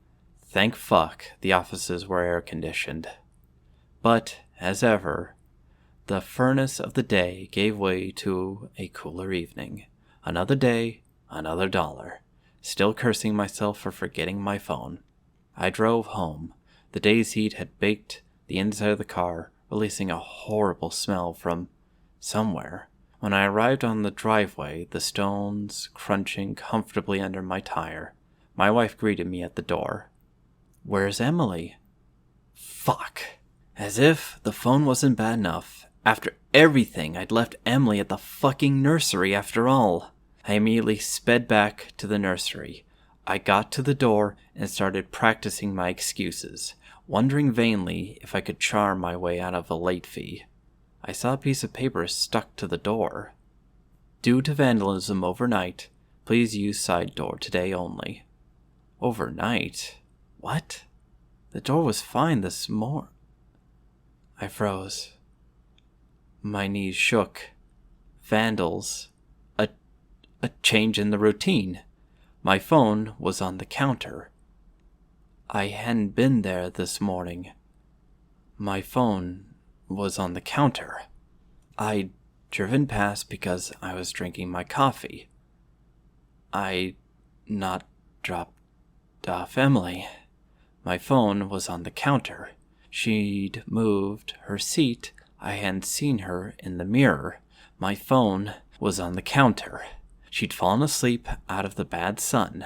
Thank fuck the offices were air-conditioned. But, as ever, the furnace of the day gave way to a cooler evening. Another day, another dollar. Still cursing myself for forgetting my phone. I drove home. The day's heat had baked the inside of the car, releasing a horrible smell from somewhere. When I arrived on the driveway, the stones crunching comfortably under my tire, my wife greeted me at the door. "Where's Emily?" Fuck. As if the phone wasn't bad enough. After everything, I'd left Emily at the fucking nursery after all. I immediately sped back to the nursery. I got to the door and started practicing my excuses, wondering vainly if I could charm my way out of a late fee. I saw a piece of paper stuck to the door. "Due to vandalism overnight, please use side door today only." Overnight? What? The door was fine this morning. I froze. My knees shook. Vandals. A change in the routine. My phone was on the counter. I hadn't been there this morning. My phone was on the counter. I'd driven past because I was drinking my coffee. I'd not dropped off Emily. My phone was on the counter. She'd moved her seat. I hadn't seen her in the mirror. My phone was on the counter. She'd fallen asleep out of the bad sun.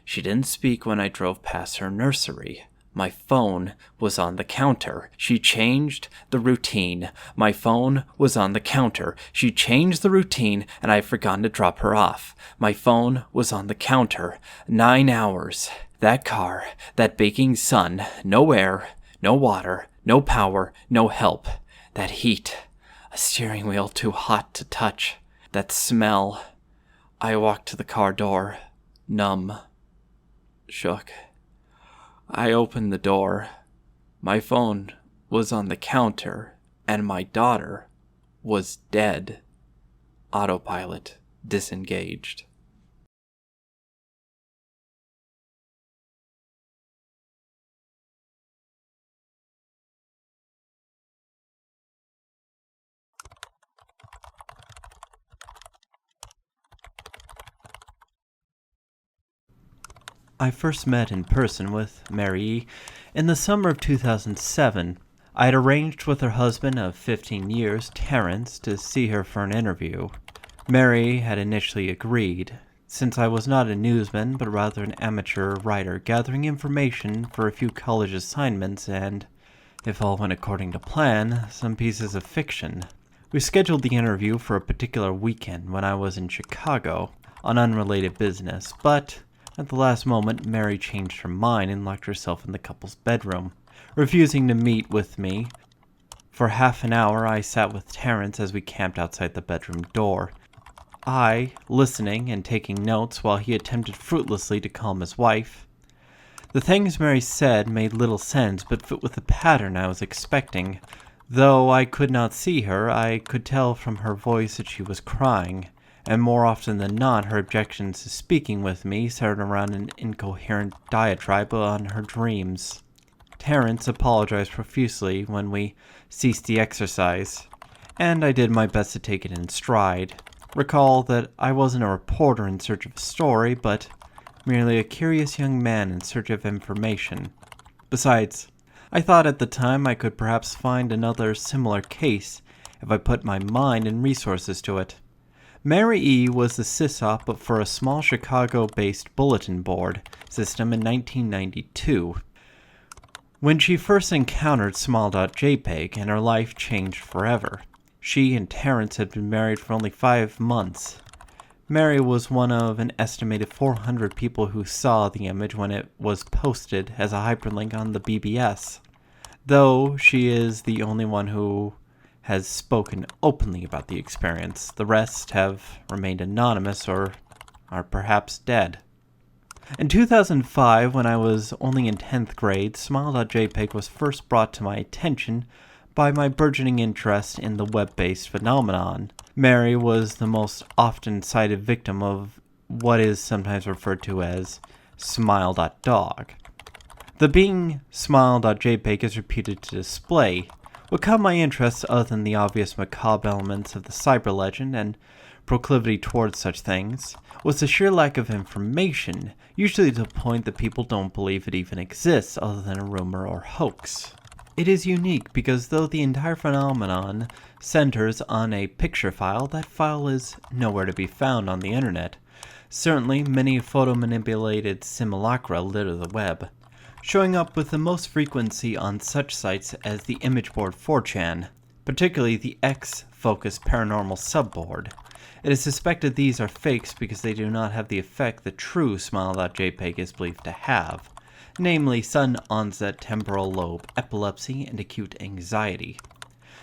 She didn't speak when I drove past her nursery. My phone was on the counter. She changed the routine. My phone was on the counter. She changed the routine, and I'd forgotten to drop her off. My phone was on the counter. 9 hours. That car, that baking sun, no air, no water, no power, no help. That heat, a steering wheel too hot to touch. That smell. I walked to the car door, numb, shook. I opened the door. My phone was on the counter, and my daughter was dead. Autopilot disengaged. I first met in person with Mary in the summer of 2007. I had arranged with her husband of 15 years, Terrence, to see her for an interview. Mary had initially agreed, since I was not a newsman but rather an amateur writer gathering information for a few college assignments and, if all went according to plan, some pieces of fiction. We scheduled the interview for a particular weekend when I was in Chicago on unrelated business, but at the last moment, Mary changed her mind and locked herself in the couple's bedroom, refusing to meet with me. For half an hour, I sat with Terrence as we camped outside the bedroom door. I, listening and taking notes while he attempted fruitlessly to calm his wife. The things Mary said made little sense, but fit with the pattern I was expecting. Though I could not see her, I could tell from her voice that she was crying. And more often than not, her objections to speaking with me centered around an incoherent diatribe on her dreams. Terrence apologized profusely when we ceased the exercise, and I did my best to take it in stride. Recall that I wasn't a reporter in search of a story, but merely a curious young man in search of information. Besides, I thought at the time I could perhaps find another similar case if I put my mind and resources to it. Mary E. was the sysop for a small Chicago-based bulletin board system in 1992. When she first encountered Smile.jpg, and her life changed forever. She and Terrence had been married for only 5 months. Mary was one of an estimated 400 people who saw the image when it was posted as a hyperlink on the BBS, though she is the only one who has spoken openly about the experience. The rest have remained anonymous or are perhaps dead. In 2005, when I was only in 10th grade, Smile.jpg was first brought to my attention by my burgeoning interest in the web-based phenomenon. Mary was the most often cited victim of what is sometimes referred to as Smile.dog. The being Smile.jpg is reputed to display. What caught my interest, other than the obvious macabre elements of the cyber legend and proclivity towards such things, was the sheer lack of information, usually to the point that people don't believe it even exists other than a rumor or hoax. It is unique because though the entire phenomenon centers on a picture file, that file is nowhere to be found on the internet. Certainly, many photo-manipulated simulacra litter the web, showing up with the most frequency on such sites as the image board 4chan, particularly the X-focused paranormal subboard. It is suspected these are fakes because they do not have the effect the true Smile.jpg is believed to have, namely sudden onset temporal lobe epilepsy and acute anxiety.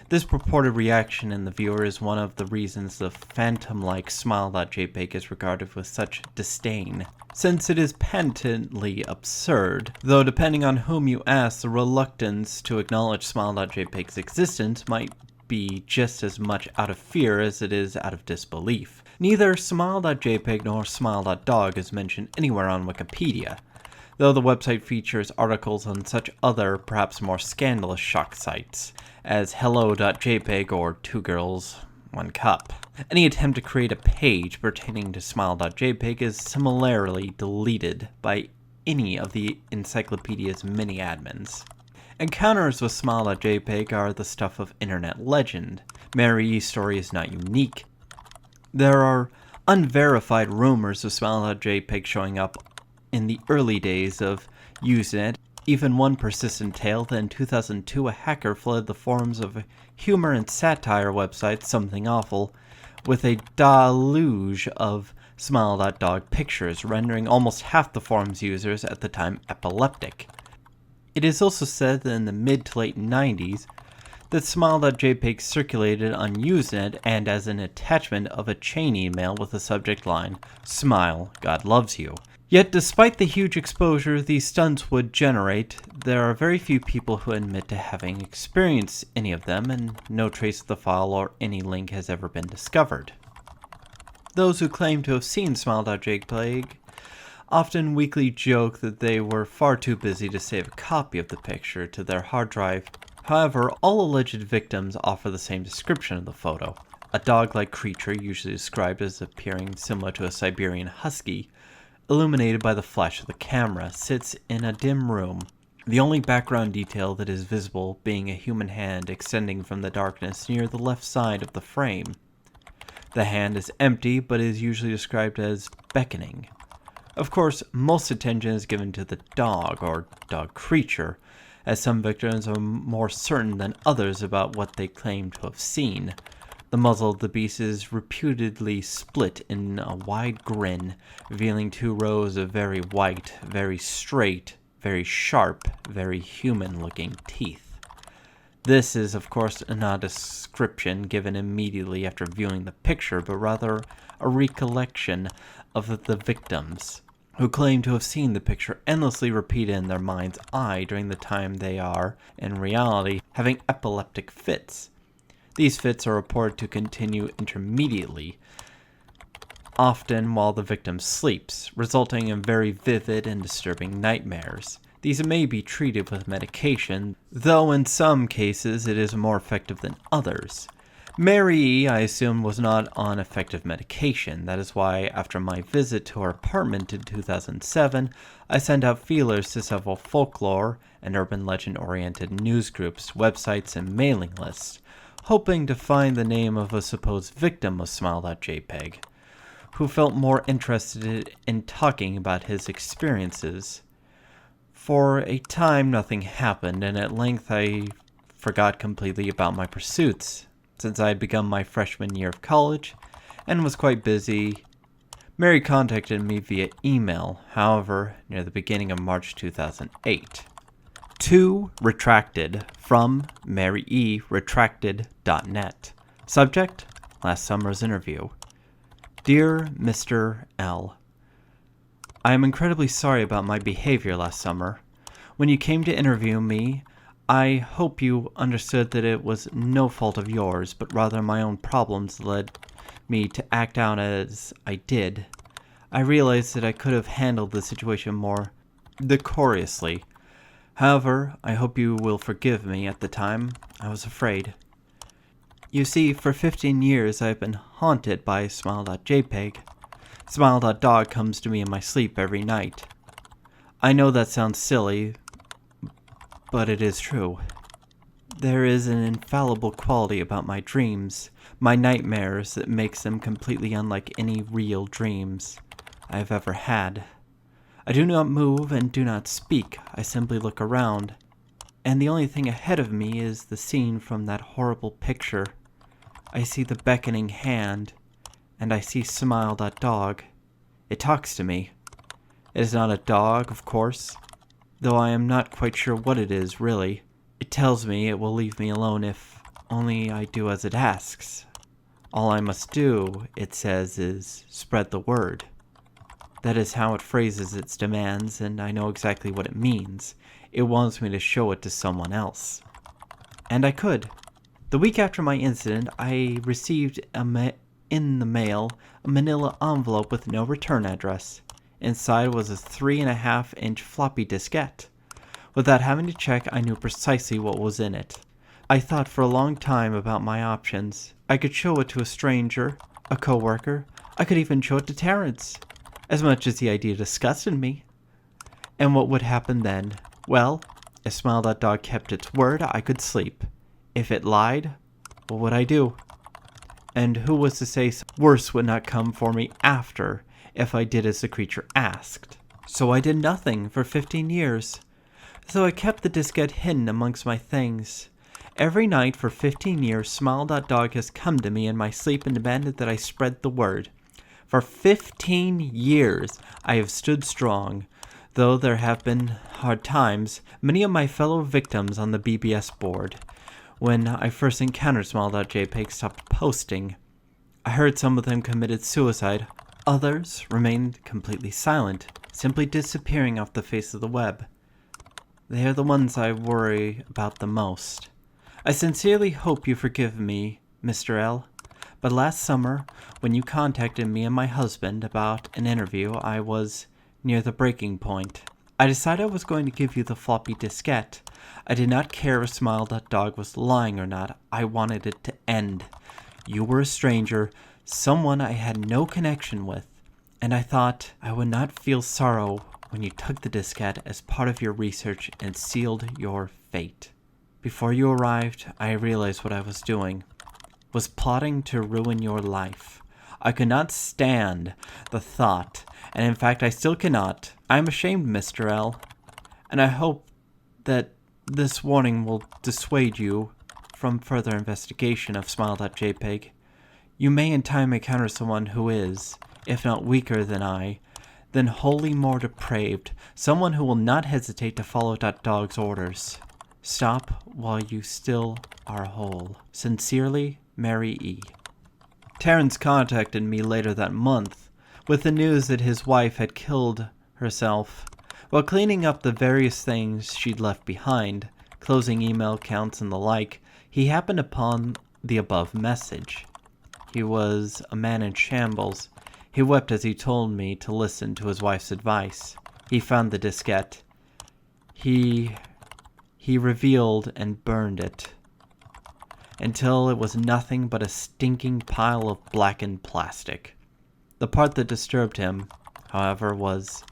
This purported reaction in the viewer is one of the reasons the phantom-like Smile.jpg is regarded with such disdain, since it is patently absurd, though depending on whom you ask, the reluctance to acknowledge Smile.jpg's existence might be just as much out of fear as it is out of disbelief. Neither Smile.jpg nor Smile.dog is mentioned anywhere on Wikipedia, though the website features articles on such other, perhaps more scandalous shock sites, as Hello.jpg or 2 Girls, 1 Cup. Any attempt to create a page pertaining to Smile.jpg is similarly deleted by any of the encyclopedia's many admins. Encounters with Smile.jpg are the stuff of internet legend. Mary E's story is not unique. There are unverified rumors of Smile.jpg showing up in the early days of Usenet, even one persistent tale that in 2002 a hacker flooded the forums of a humor and satire website Something Awful with a deluge of Smile.dog pictures, rendering almost half the forum's users at the time epileptic. It is also said that in the mid to late 90s that Smile.jpg circulated on Usenet and as an attachment of a chain email with the subject line, "Smile, God loves you." Yet despite the huge exposure these stunts would generate, there are very few people who admit to having experienced any of them, and no trace of the file or any link has ever been discovered. Those who claim to have seen Smile.jpg often weakly joke that they were far too busy to save a copy of the picture to their hard drive. However, all alleged victims offer the same description of the photo. A dog-like creature, usually described as appearing similar to a Siberian husky, illuminated by the flash of the camera, sits in a dim room, the only background detail that is visible being a human hand extending from the darkness near the left side of the frame. The hand is empty, but is usually described as beckoning. Of course, most attention is given to the dog, or dog creature, as some victims are more certain than others about what they claim to have seen. The muzzle of the beast is reputedly split in a wide grin, revealing 2 rows of very white, very straight, very sharp, very human-looking teeth. This is, of course, not a description given immediately after viewing the picture, but rather a recollection of the victims, who claim to have seen the picture endlessly repeated in their mind's eye during the time they are, in reality, having epileptic fits. These fits are reported to continue intermittently, often while the victim sleeps, resulting in very vivid and disturbing nightmares. These may be treated with medication, though in some cases it is more effective than others. Mary E., I assume, was not on effective medication. That is why, after my visit to her apartment in 2007, I sent out feelers to several folklore and urban legend-oriented news groups, websites, and mailing lists, hoping to find the name of a supposed victim of Smile.jpg, who felt more interested in talking about his experiences. For a time, nothing happened, and at length I forgot completely about my pursuits, since I had begun my freshman year of college and was quite busy. Mary contacted me via email, however, near the beginning of March 2008. To retracted from Mary E. retracted.net. Subject: last summer's interview. Dear Mr. L., I am incredibly sorry about my behavior last summer. When you came to interview me, I hope you understood that it was no fault of yours, but rather my own problems led me to act out as I did. I realized that I could have handled the situation more decorously. However, I hope you will forgive me. At the time, I was afraid. You see, for 15 years I have been haunted by Smile.jpg. Smile.dog comes to me in my sleep every night. I know that sounds silly, but it is true. There is an infallible quality about my dreams, my nightmares, that makes them completely unlike any real dreams I have ever had. I do not move and do not speak. I simply look around, and the only thing ahead of me is the scene from that horrible picture. I see the beckoning hand, and I see Smile.dog. It talks to me. It is not a dog, of course, though I am not quite sure what it is, really. It tells me it will leave me alone if only I do as it asks. All I must do, it says, is spread the word. That is how it phrases its demands, and I know exactly what it means. It wants me to show it to someone else. And I could. The week after my incident, I received in the mail a manila envelope with no return address. Inside was a 3.5-inch floppy diskette. Without having to check, I knew precisely what was in it. I thought for a long time about my options. I could show it to a stranger, a coworker. I could even show it to Terrence, as much as the idea disgusted me. And what would happen then? Well, if Smile.dog kept its word, I could sleep. If it lied, what would I do? And who was to say worse would not come for me after, if I did as the creature asked? So I did nothing for 15 years. So I kept the diskette hidden amongst my things. Every night for 15 years, Smile.dog has come to me in my sleep and demanded that I spread the word. For 15 years, I have stood strong. Though there have been hard times, many of my fellow victims on the BBS board, when I first encountered Smile.jpg, stopped posting. I heard some of them committed suicide. Others remained completely silent, simply disappearing off the face of the web. They are the ones I worry about the most. I sincerely hope you forgive me, Mr. L. But last summer, when you contacted me and my husband about an interview, I was near the breaking point. I decided I was going to give you the floppy diskette. I did not care if Smile.dog was lying or not. I wanted it to end. You were a stranger, someone I had no connection with, and I thought I would not feel sorrow when you took the diskette as part of your research and sealed your fate. Before you arrived, I realized what I was doing. Was plotting to ruin your life. I could not stand the thought, and in fact I still cannot. I am ashamed, Mr. L, and I hope that this warning will dissuade you from further investigation of Smile.jpg. You may in time encounter someone who is, if not weaker than I, then wholly more depraved, someone who will not hesitate to follow .dog's orders. Stop while you still are whole. Sincerely, Mary E. Terrence contacted me later that month with the news that his wife had killed herself. While cleaning up the various things she'd left behind, closing email accounts and the like, he happened upon the above message. He was a man in shambles. He wept as he told me to listen to his wife's advice. He found the diskette. He revealed and burned it until it was nothing but a stinking pile of blackened plastic. The part that disturbed him, however, was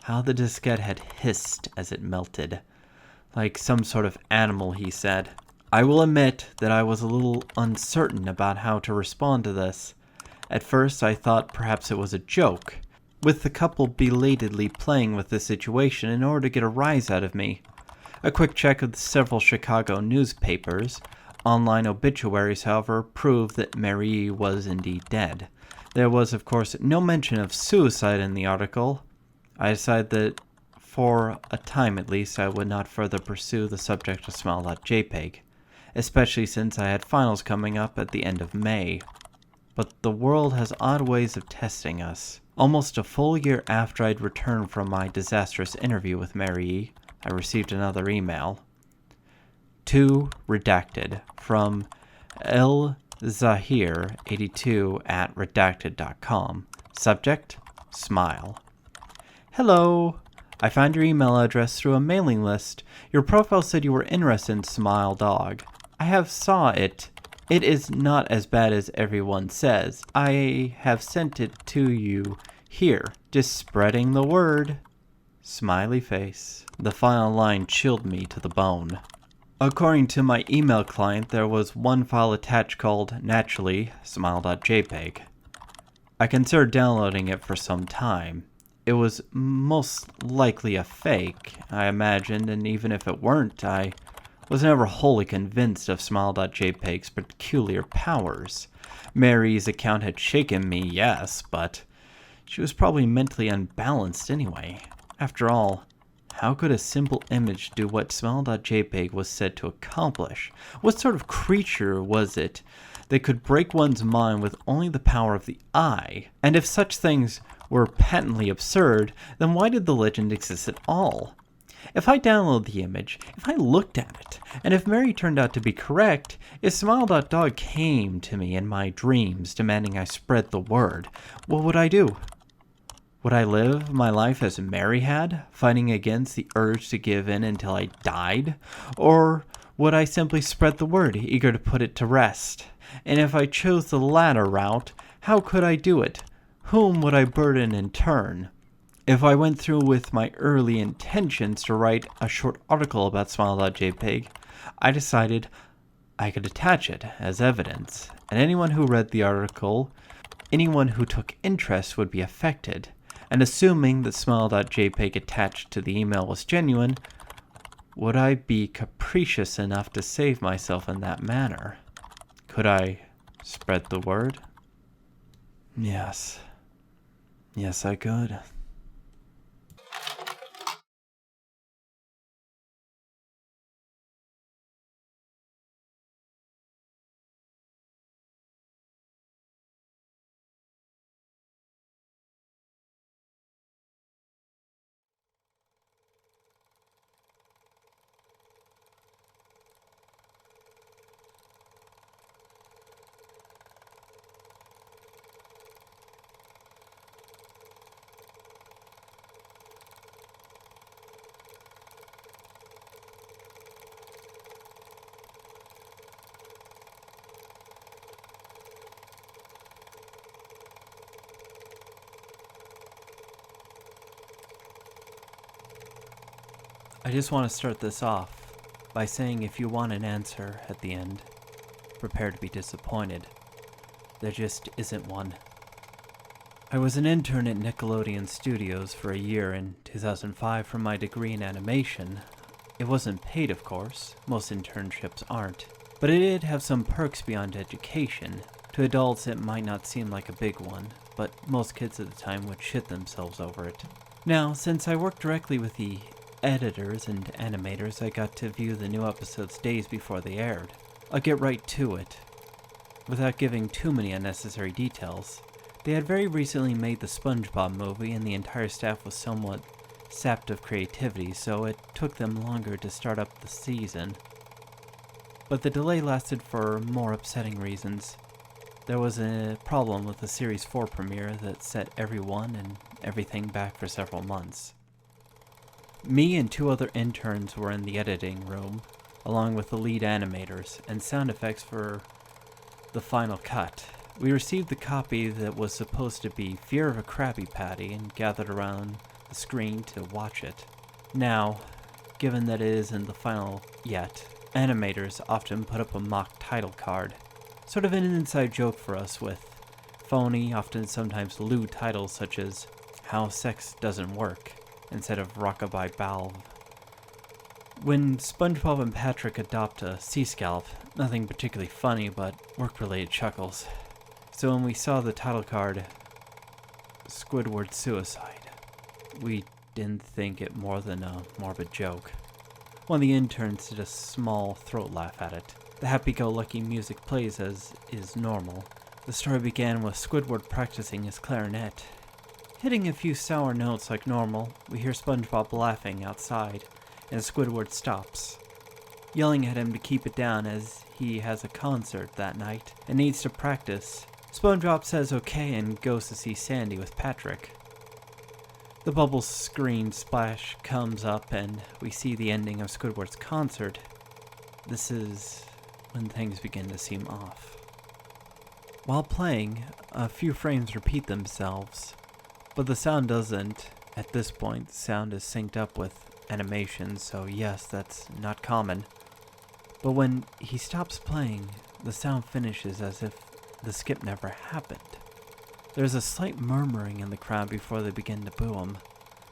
how the diskette had hissed as it melted, like some sort of animal, he said. I will admit that I was a little uncertain about how to respond to this. At first, I thought perhaps it was a joke, with the couple belatedly playing with the situation in order to get a rise out of me. A quick check of the several Chicago newspapers, online obituaries, however, proved that Mary was indeed dead. There was, of course, no mention of suicide in the article. I decided that, for a time at least, I would not further pursue the subject of Smile.jpg, especially since I had finals coming up at the end of May. But the world has odd ways of testing us. Almost a full year after I'd returned from my disastrous interview with Mary E., I received another email. To redacted from lzahir82@redacted.com. Subject: Smile. Hello. I found your email address through a mailing list. Your profile said you were interested in Smile Dog. I have saw it. It is not as bad as everyone says. I have sent it to you here. Just spreading the word. Smiley face. The final line chilled me to the bone. According to my email client, there was one file attached called, naturally, Smile.jpg. I considered downloading it for some time. It was most likely a fake, I imagined, and even if it weren't, I was never wholly convinced of Smile.jpg's peculiar powers. Mary's account had shaken me, yes, but she was probably mentally unbalanced anyway. After all, how could a simple image do what Smile.jpg was said to accomplish? What sort of creature was it that could break one's mind with only the power of the eye? And if such things were patently absurd, then why did the legend exist at all? If I download the image, if I looked at it, and if Mary turned out to be correct, if Smile.dog came to me in my dreams demanding I spread the word, what would I do? Would I live my life as Mary had, fighting against the urge to give in until I died? Or would I simply spread the word, eager to put it to rest? And if I chose the latter route, how could I do it? Whom would I burden in turn? If I went through with my early intentions to write a short article about Smile.jpg, I decided I could attach it as evidence, and anyone who read the article, anyone who took interest would be affected. And assuming that Smile.jpg attached to the email was genuine, would I be capricious enough to save myself in that manner? Could I spread the word? Yes. Yes, I could. I just want to start this off by saying if you want an answer at the end, prepare to be disappointed. There just isn't one. I was an intern at Nickelodeon Studios for a year in 2005 for my degree in animation. It wasn't paid, of course. Most internships aren't. But it did have some perks beyond education. To adults, it might not seem like a big one, but most kids at the time would shit themselves over it. Now, since I worked directly with the editors and animators, I got to view the new episodes days before they aired. I'll get right to it. Without giving too many unnecessary details, they had very recently made the SpongeBob movie and the entire staff was somewhat sapped of creativity, so it took them longer to start up the season. But the delay lasted for more upsetting reasons. There was a problem with the Series 4 premiere that set everyone and everything back for several months. Me and two other interns were in the editing room, along with the lead animators and sound effects for the final cut. We received the copy that was supposed to be Fear of a Krabby Patty and gathered around the screen to watch it. Now, given that it isn't the final yet, Animators often put up a mock title card, sort of an inside joke for us with phony, often sometimes lewd titles such as How Sex Doesn't Work instead of Rockabye Valve. When SpongeBob and Patrick adopt a sea scalp, nothing particularly funny but work-related chuckles. So when we saw the title card, Squidward Suicide, we didn't think it more than a morbid joke. One of the interns did a small throat laugh at it. The happy-go-lucky music plays as is normal. The story began with Squidward practicing his clarinet. Hitting a few sour notes like normal, we hear SpongeBob laughing outside, and Squidward stops, yelling at him to keep it down as he has a concert that night and needs to practice. SpongeBob says okay and goes to see Sandy with Patrick. The bubble screen splash comes up and we see the ending of Squidward's concert. This is when things begin to seem off. While playing, a few frames repeat themselves, but the sound doesn't. At this point, the sound is synced up with animation, so yes, that's not common. But when he stops playing, the sound finishes as if the skip never happened. There's a slight murmuring in the crowd before they begin to boo him.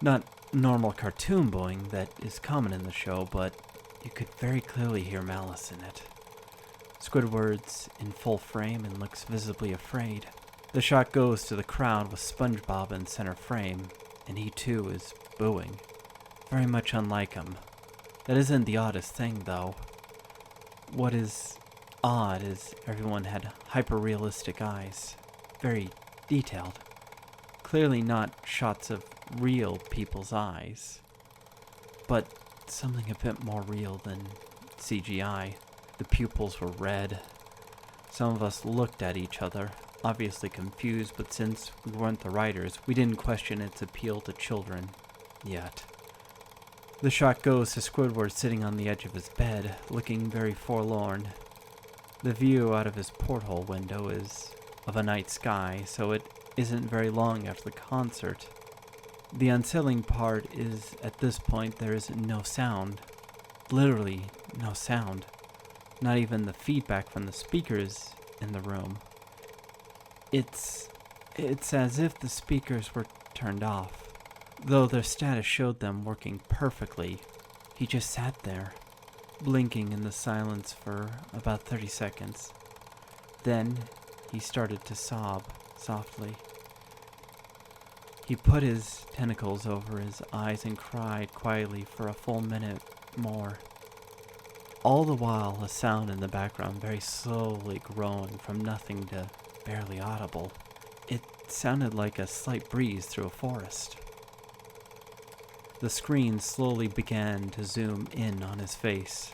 Not normal cartoon booing that is common in the show, but you could very clearly hear malice in it. Squidward's in full frame and looks visibly afraid. The shot goes to the crowd with SpongeBob in center frame, and he too is booing. Very much unlike him. That isn't the oddest thing, though. What is odd is everyone had hyper-realistic eyes. Very detailed. Clearly not shots of real people's eyes. But something a bit more real than CGI. The pupils were red. Some of us looked at each other, obviously confused, but since we weren't the writers, we didn't question its appeal to children. Yet. The shot goes to Squidward sitting on the edge of his bed, looking very forlorn. The view out of his porthole window is of a night sky, so it isn't very long after the concert. The unsettling part is, at this point, there is no sound. Literally, no sound. Not even the feedback from the speakers in the room. It's as if the speakers were turned off. Though their status showed them working perfectly, he just sat there, blinking in the silence for about 30 seconds. Then he started to sob softly. He put his tentacles over his eyes and cried quietly for a full minute more. All the while, a sound in the background very slowly growing from nothing to barely audible. It sounded like a slight breeze through a forest. The screen slowly began to zoom in on his face.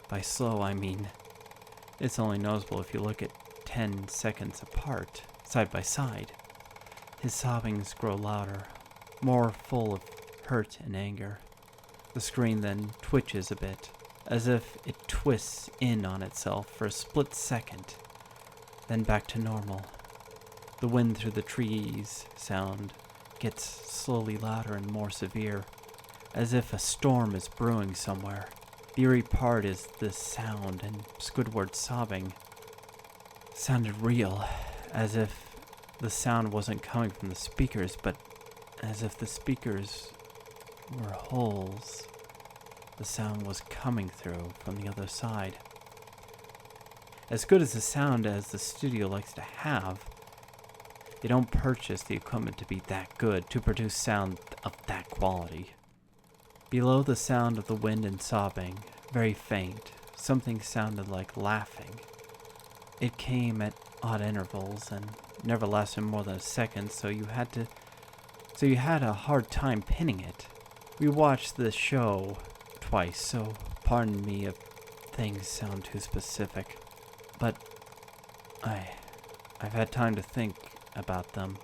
By slow, I mean it's only noticeable if you look at 10 seconds apart, side by side. His sobbings grow louder, more full of hurt and anger. The screen then twitches a bit, as if it twists in on itself for a split second, then back to normal. The wind through the trees sound gets slowly louder and more severe, as if a storm is brewing somewhere. The eerie part is this sound, and Squidward's sobbing sounded real, as if the sound wasn't coming from the speakers, but as if the speakers were holes. The sound was coming through from the other side. As good as the sound as the studio likes to have, they don't purchase the equipment to be that good to produce sound of that quality. Below the sound of the wind and sobbing, very faint, something sounded like laughing. It came at odd intervals and never lasted more than a second, so you had a hard time pinning it. We watched this show twice, so pardon me if things sound too specific, but I've had time to think about them.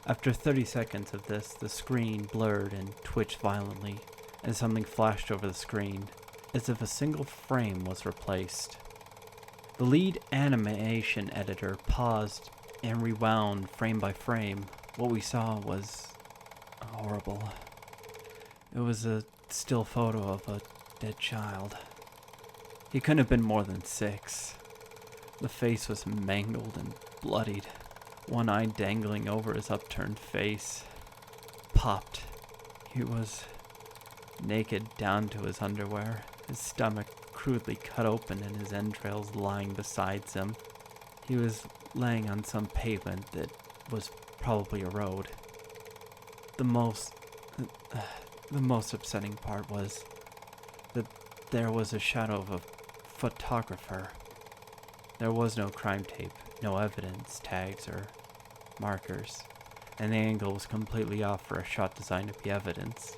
After 30 seconds of this, the screen blurred and twitched violently, and something flashed over the screen, as if a single frame was replaced. The lead animation editor paused and rewound frame by frame. What we saw was horrible. It was a still photo of a dead child. He couldn't have been more than 6. The face was mangled and bloodied, one eye dangling over his upturned face. Popped. He was naked down to his underwear, his stomach crudely cut open and his entrails lying beside him. He was laying on some pavement that was probably a road. The most upsetting part was that there was a shadow of a photographer. There was no crime tape, no evidence, tags, or markers, and the angle was completely off for a shot designed to be evidence.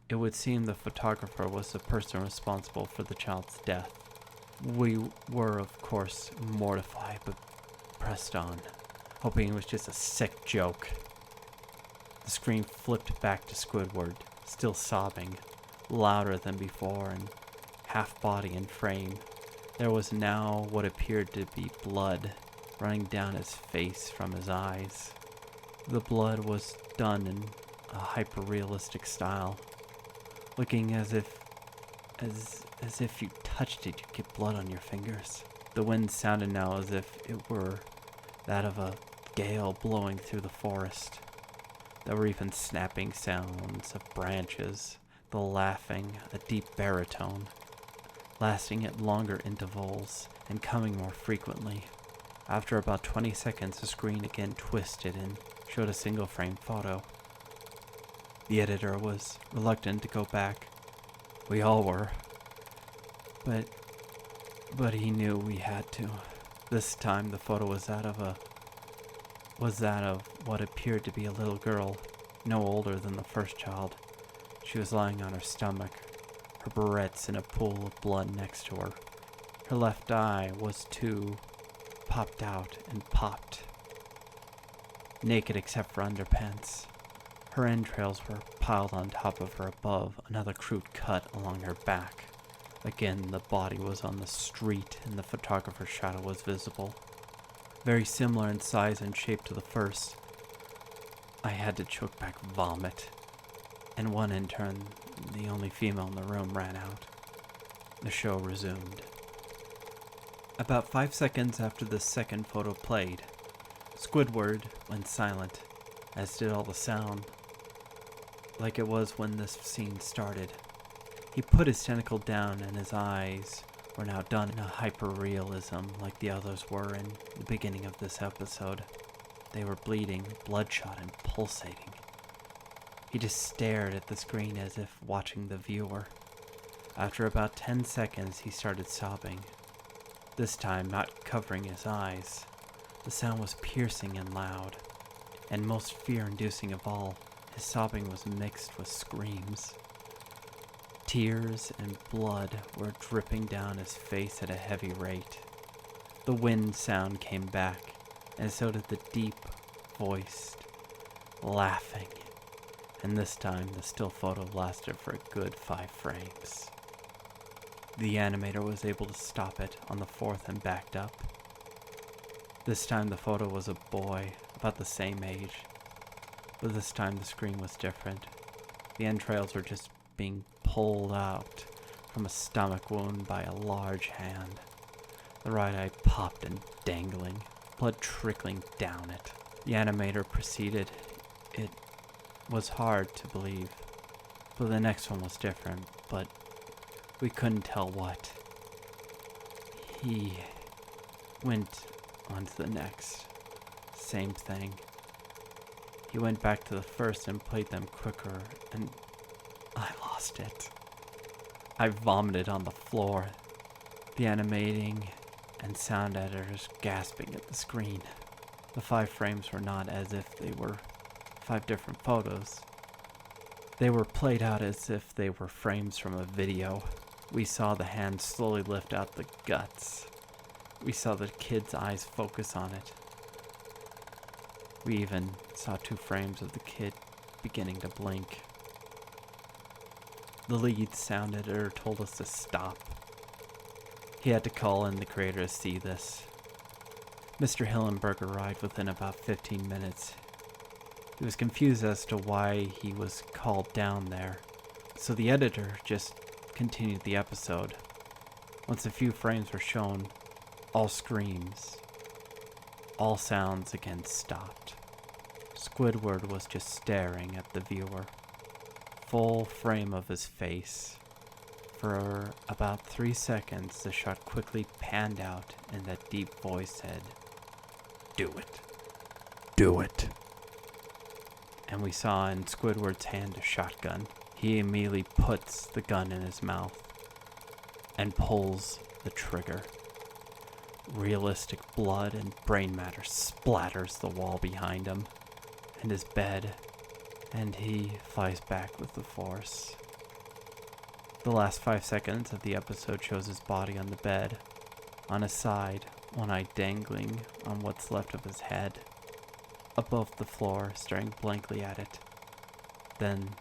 It would seem the photographer was the person responsible for the child's death. We were, of course, mortified, but pressed on, hoping it was just a sick joke. The screen flipped back to Squidward, still sobbing, louder than before, and half body and frame. There was now what appeared to be blood running down his face from his eyes. The blood was done in a hyper-realistic style, looking as if you touched it, you'd get blood on your fingers. The wind sounded now as if it were that of a gale blowing through the forest. There were even snapping sounds of branches, the laughing, a deep baritone, lasting at longer intervals and coming more frequently. After about 20 seconds, the screen again twisted and showed a single-frame photo. The editor was reluctant to go back. We all were. But he knew we had to. This time the photo was that of what appeared to be a little girl, no older than the first child. She was lying on her stomach, her barrettes in a pool of blood next to her. Her left eye was too popped out and popped, naked except for underpants. Her entrails were piled on top of her above, another crude cut along her back. Again, the body was on the street and the photographer's shadow was visible. Very similar in size and shape to the first. I had to choke back vomit, and one intern, the only female in the room, ran out. The show resumed. About 5 seconds after the second photo played, Squidward went silent, as did all the sound, like it was when this scene started. He put his tentacle down and his eyes were now done in a hyper-realism like the others were in the beginning of this episode. They were bleeding, bloodshot, and pulsating. He just stared at the screen as if watching the viewer. After about 10 seconds, he started sobbing, this time not covering his eyes. The sound was piercing and loud, and most fear-inducing of all, his sobbing was mixed with screams. Tears and blood were dripping down his face at a heavy rate. The wind sound came back, and so did the deep-voiced laughing, and this time the still photo lasted for a good 5 frames. The animator was able to stop it on the 4th and backed up. This time the photo was a boy, about the same age, but this time the screen was different. The entrails were just being pulled out from a stomach wound by a large hand. The right eye popped and dangling, blood trickling down it. The animator proceeded. It was hard to believe, but the next one was different, but we couldn't tell what. He went on to the next. Same thing. He went back to the first and played them quicker, and I lost it. I vomited on the floor, the animating and sound editors gasping at the screen. The 5 frames were not as if they were 5 different photos. They were played out as if they were frames from a video. We saw the hand slowly lift out the guts. We saw the kid's eyes focus on it. We even saw 2 frames of the kid beginning to blink. The lead sound editor told us to stop. He had to call in the creator to see this. Mr. Hillenberg arrived within about 15 minutes. He was confused as to why he was called down there, so the editor just continued the episode. Once a few frames were shown, all screams, all sounds again stopped. Squidward was just staring at the viewer, full frame of his face. For about 3 seconds, the shot quickly panned out and that deep voice said, "Do it. Do it." And we saw in Squidward's hand a shotgun. He immediately puts the gun in his mouth and pulls the trigger. Realistic blood and brain matter splatters the wall behind him and his bed, and he flies back with the force. The last 5 seconds of the episode shows his body on the bed, on his side, one eye dangling on what's left of his head, above the floor, staring blankly at it. Then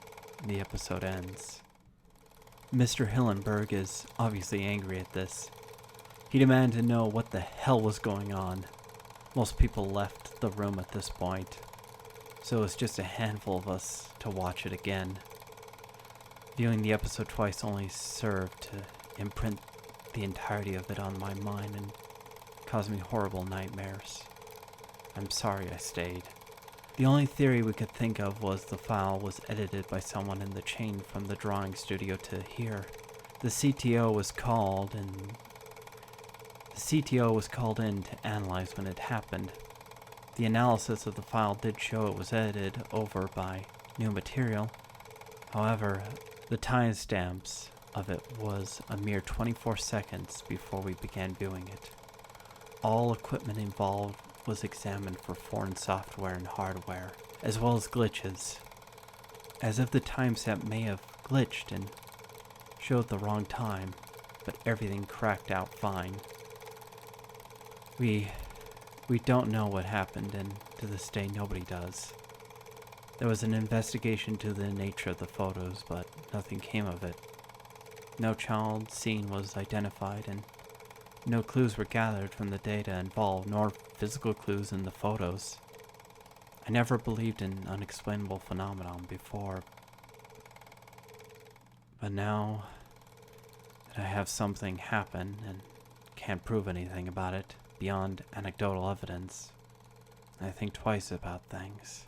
the episode ends. Mr. Hillenberg is obviously angry at this. He demanded to know what the hell was going on. Most people left the room at this point, so it was just a handful of us to watch it again. Viewing the episode twice only served to imprint the entirety of it on my mind and cause me horrible nightmares. I'm sorry I stayed. The only theory we could think of was the file was edited by someone in the chain from the drawing studio to here. The CTO was called in to analyze when it happened. The analysis of the file did show it was edited over by new material. However, the timestamps of it was a mere 24 seconds before we began viewing it. All equipment involved was examined for foreign software and hardware, as well as glitches, as if the timestamp may have glitched and showed the wrong time, but everything cracked out fine. We don't know what happened, and to this day nobody does. There was an investigation to the nature of the photos, but nothing came of it. No child scene was identified, and no clues were gathered from the data involved, nor physical clues in the photos. I never believed in unexplainable phenomenon before, but now that I have something happen and can't prove anything about it beyond anecdotal evidence, I think twice about things.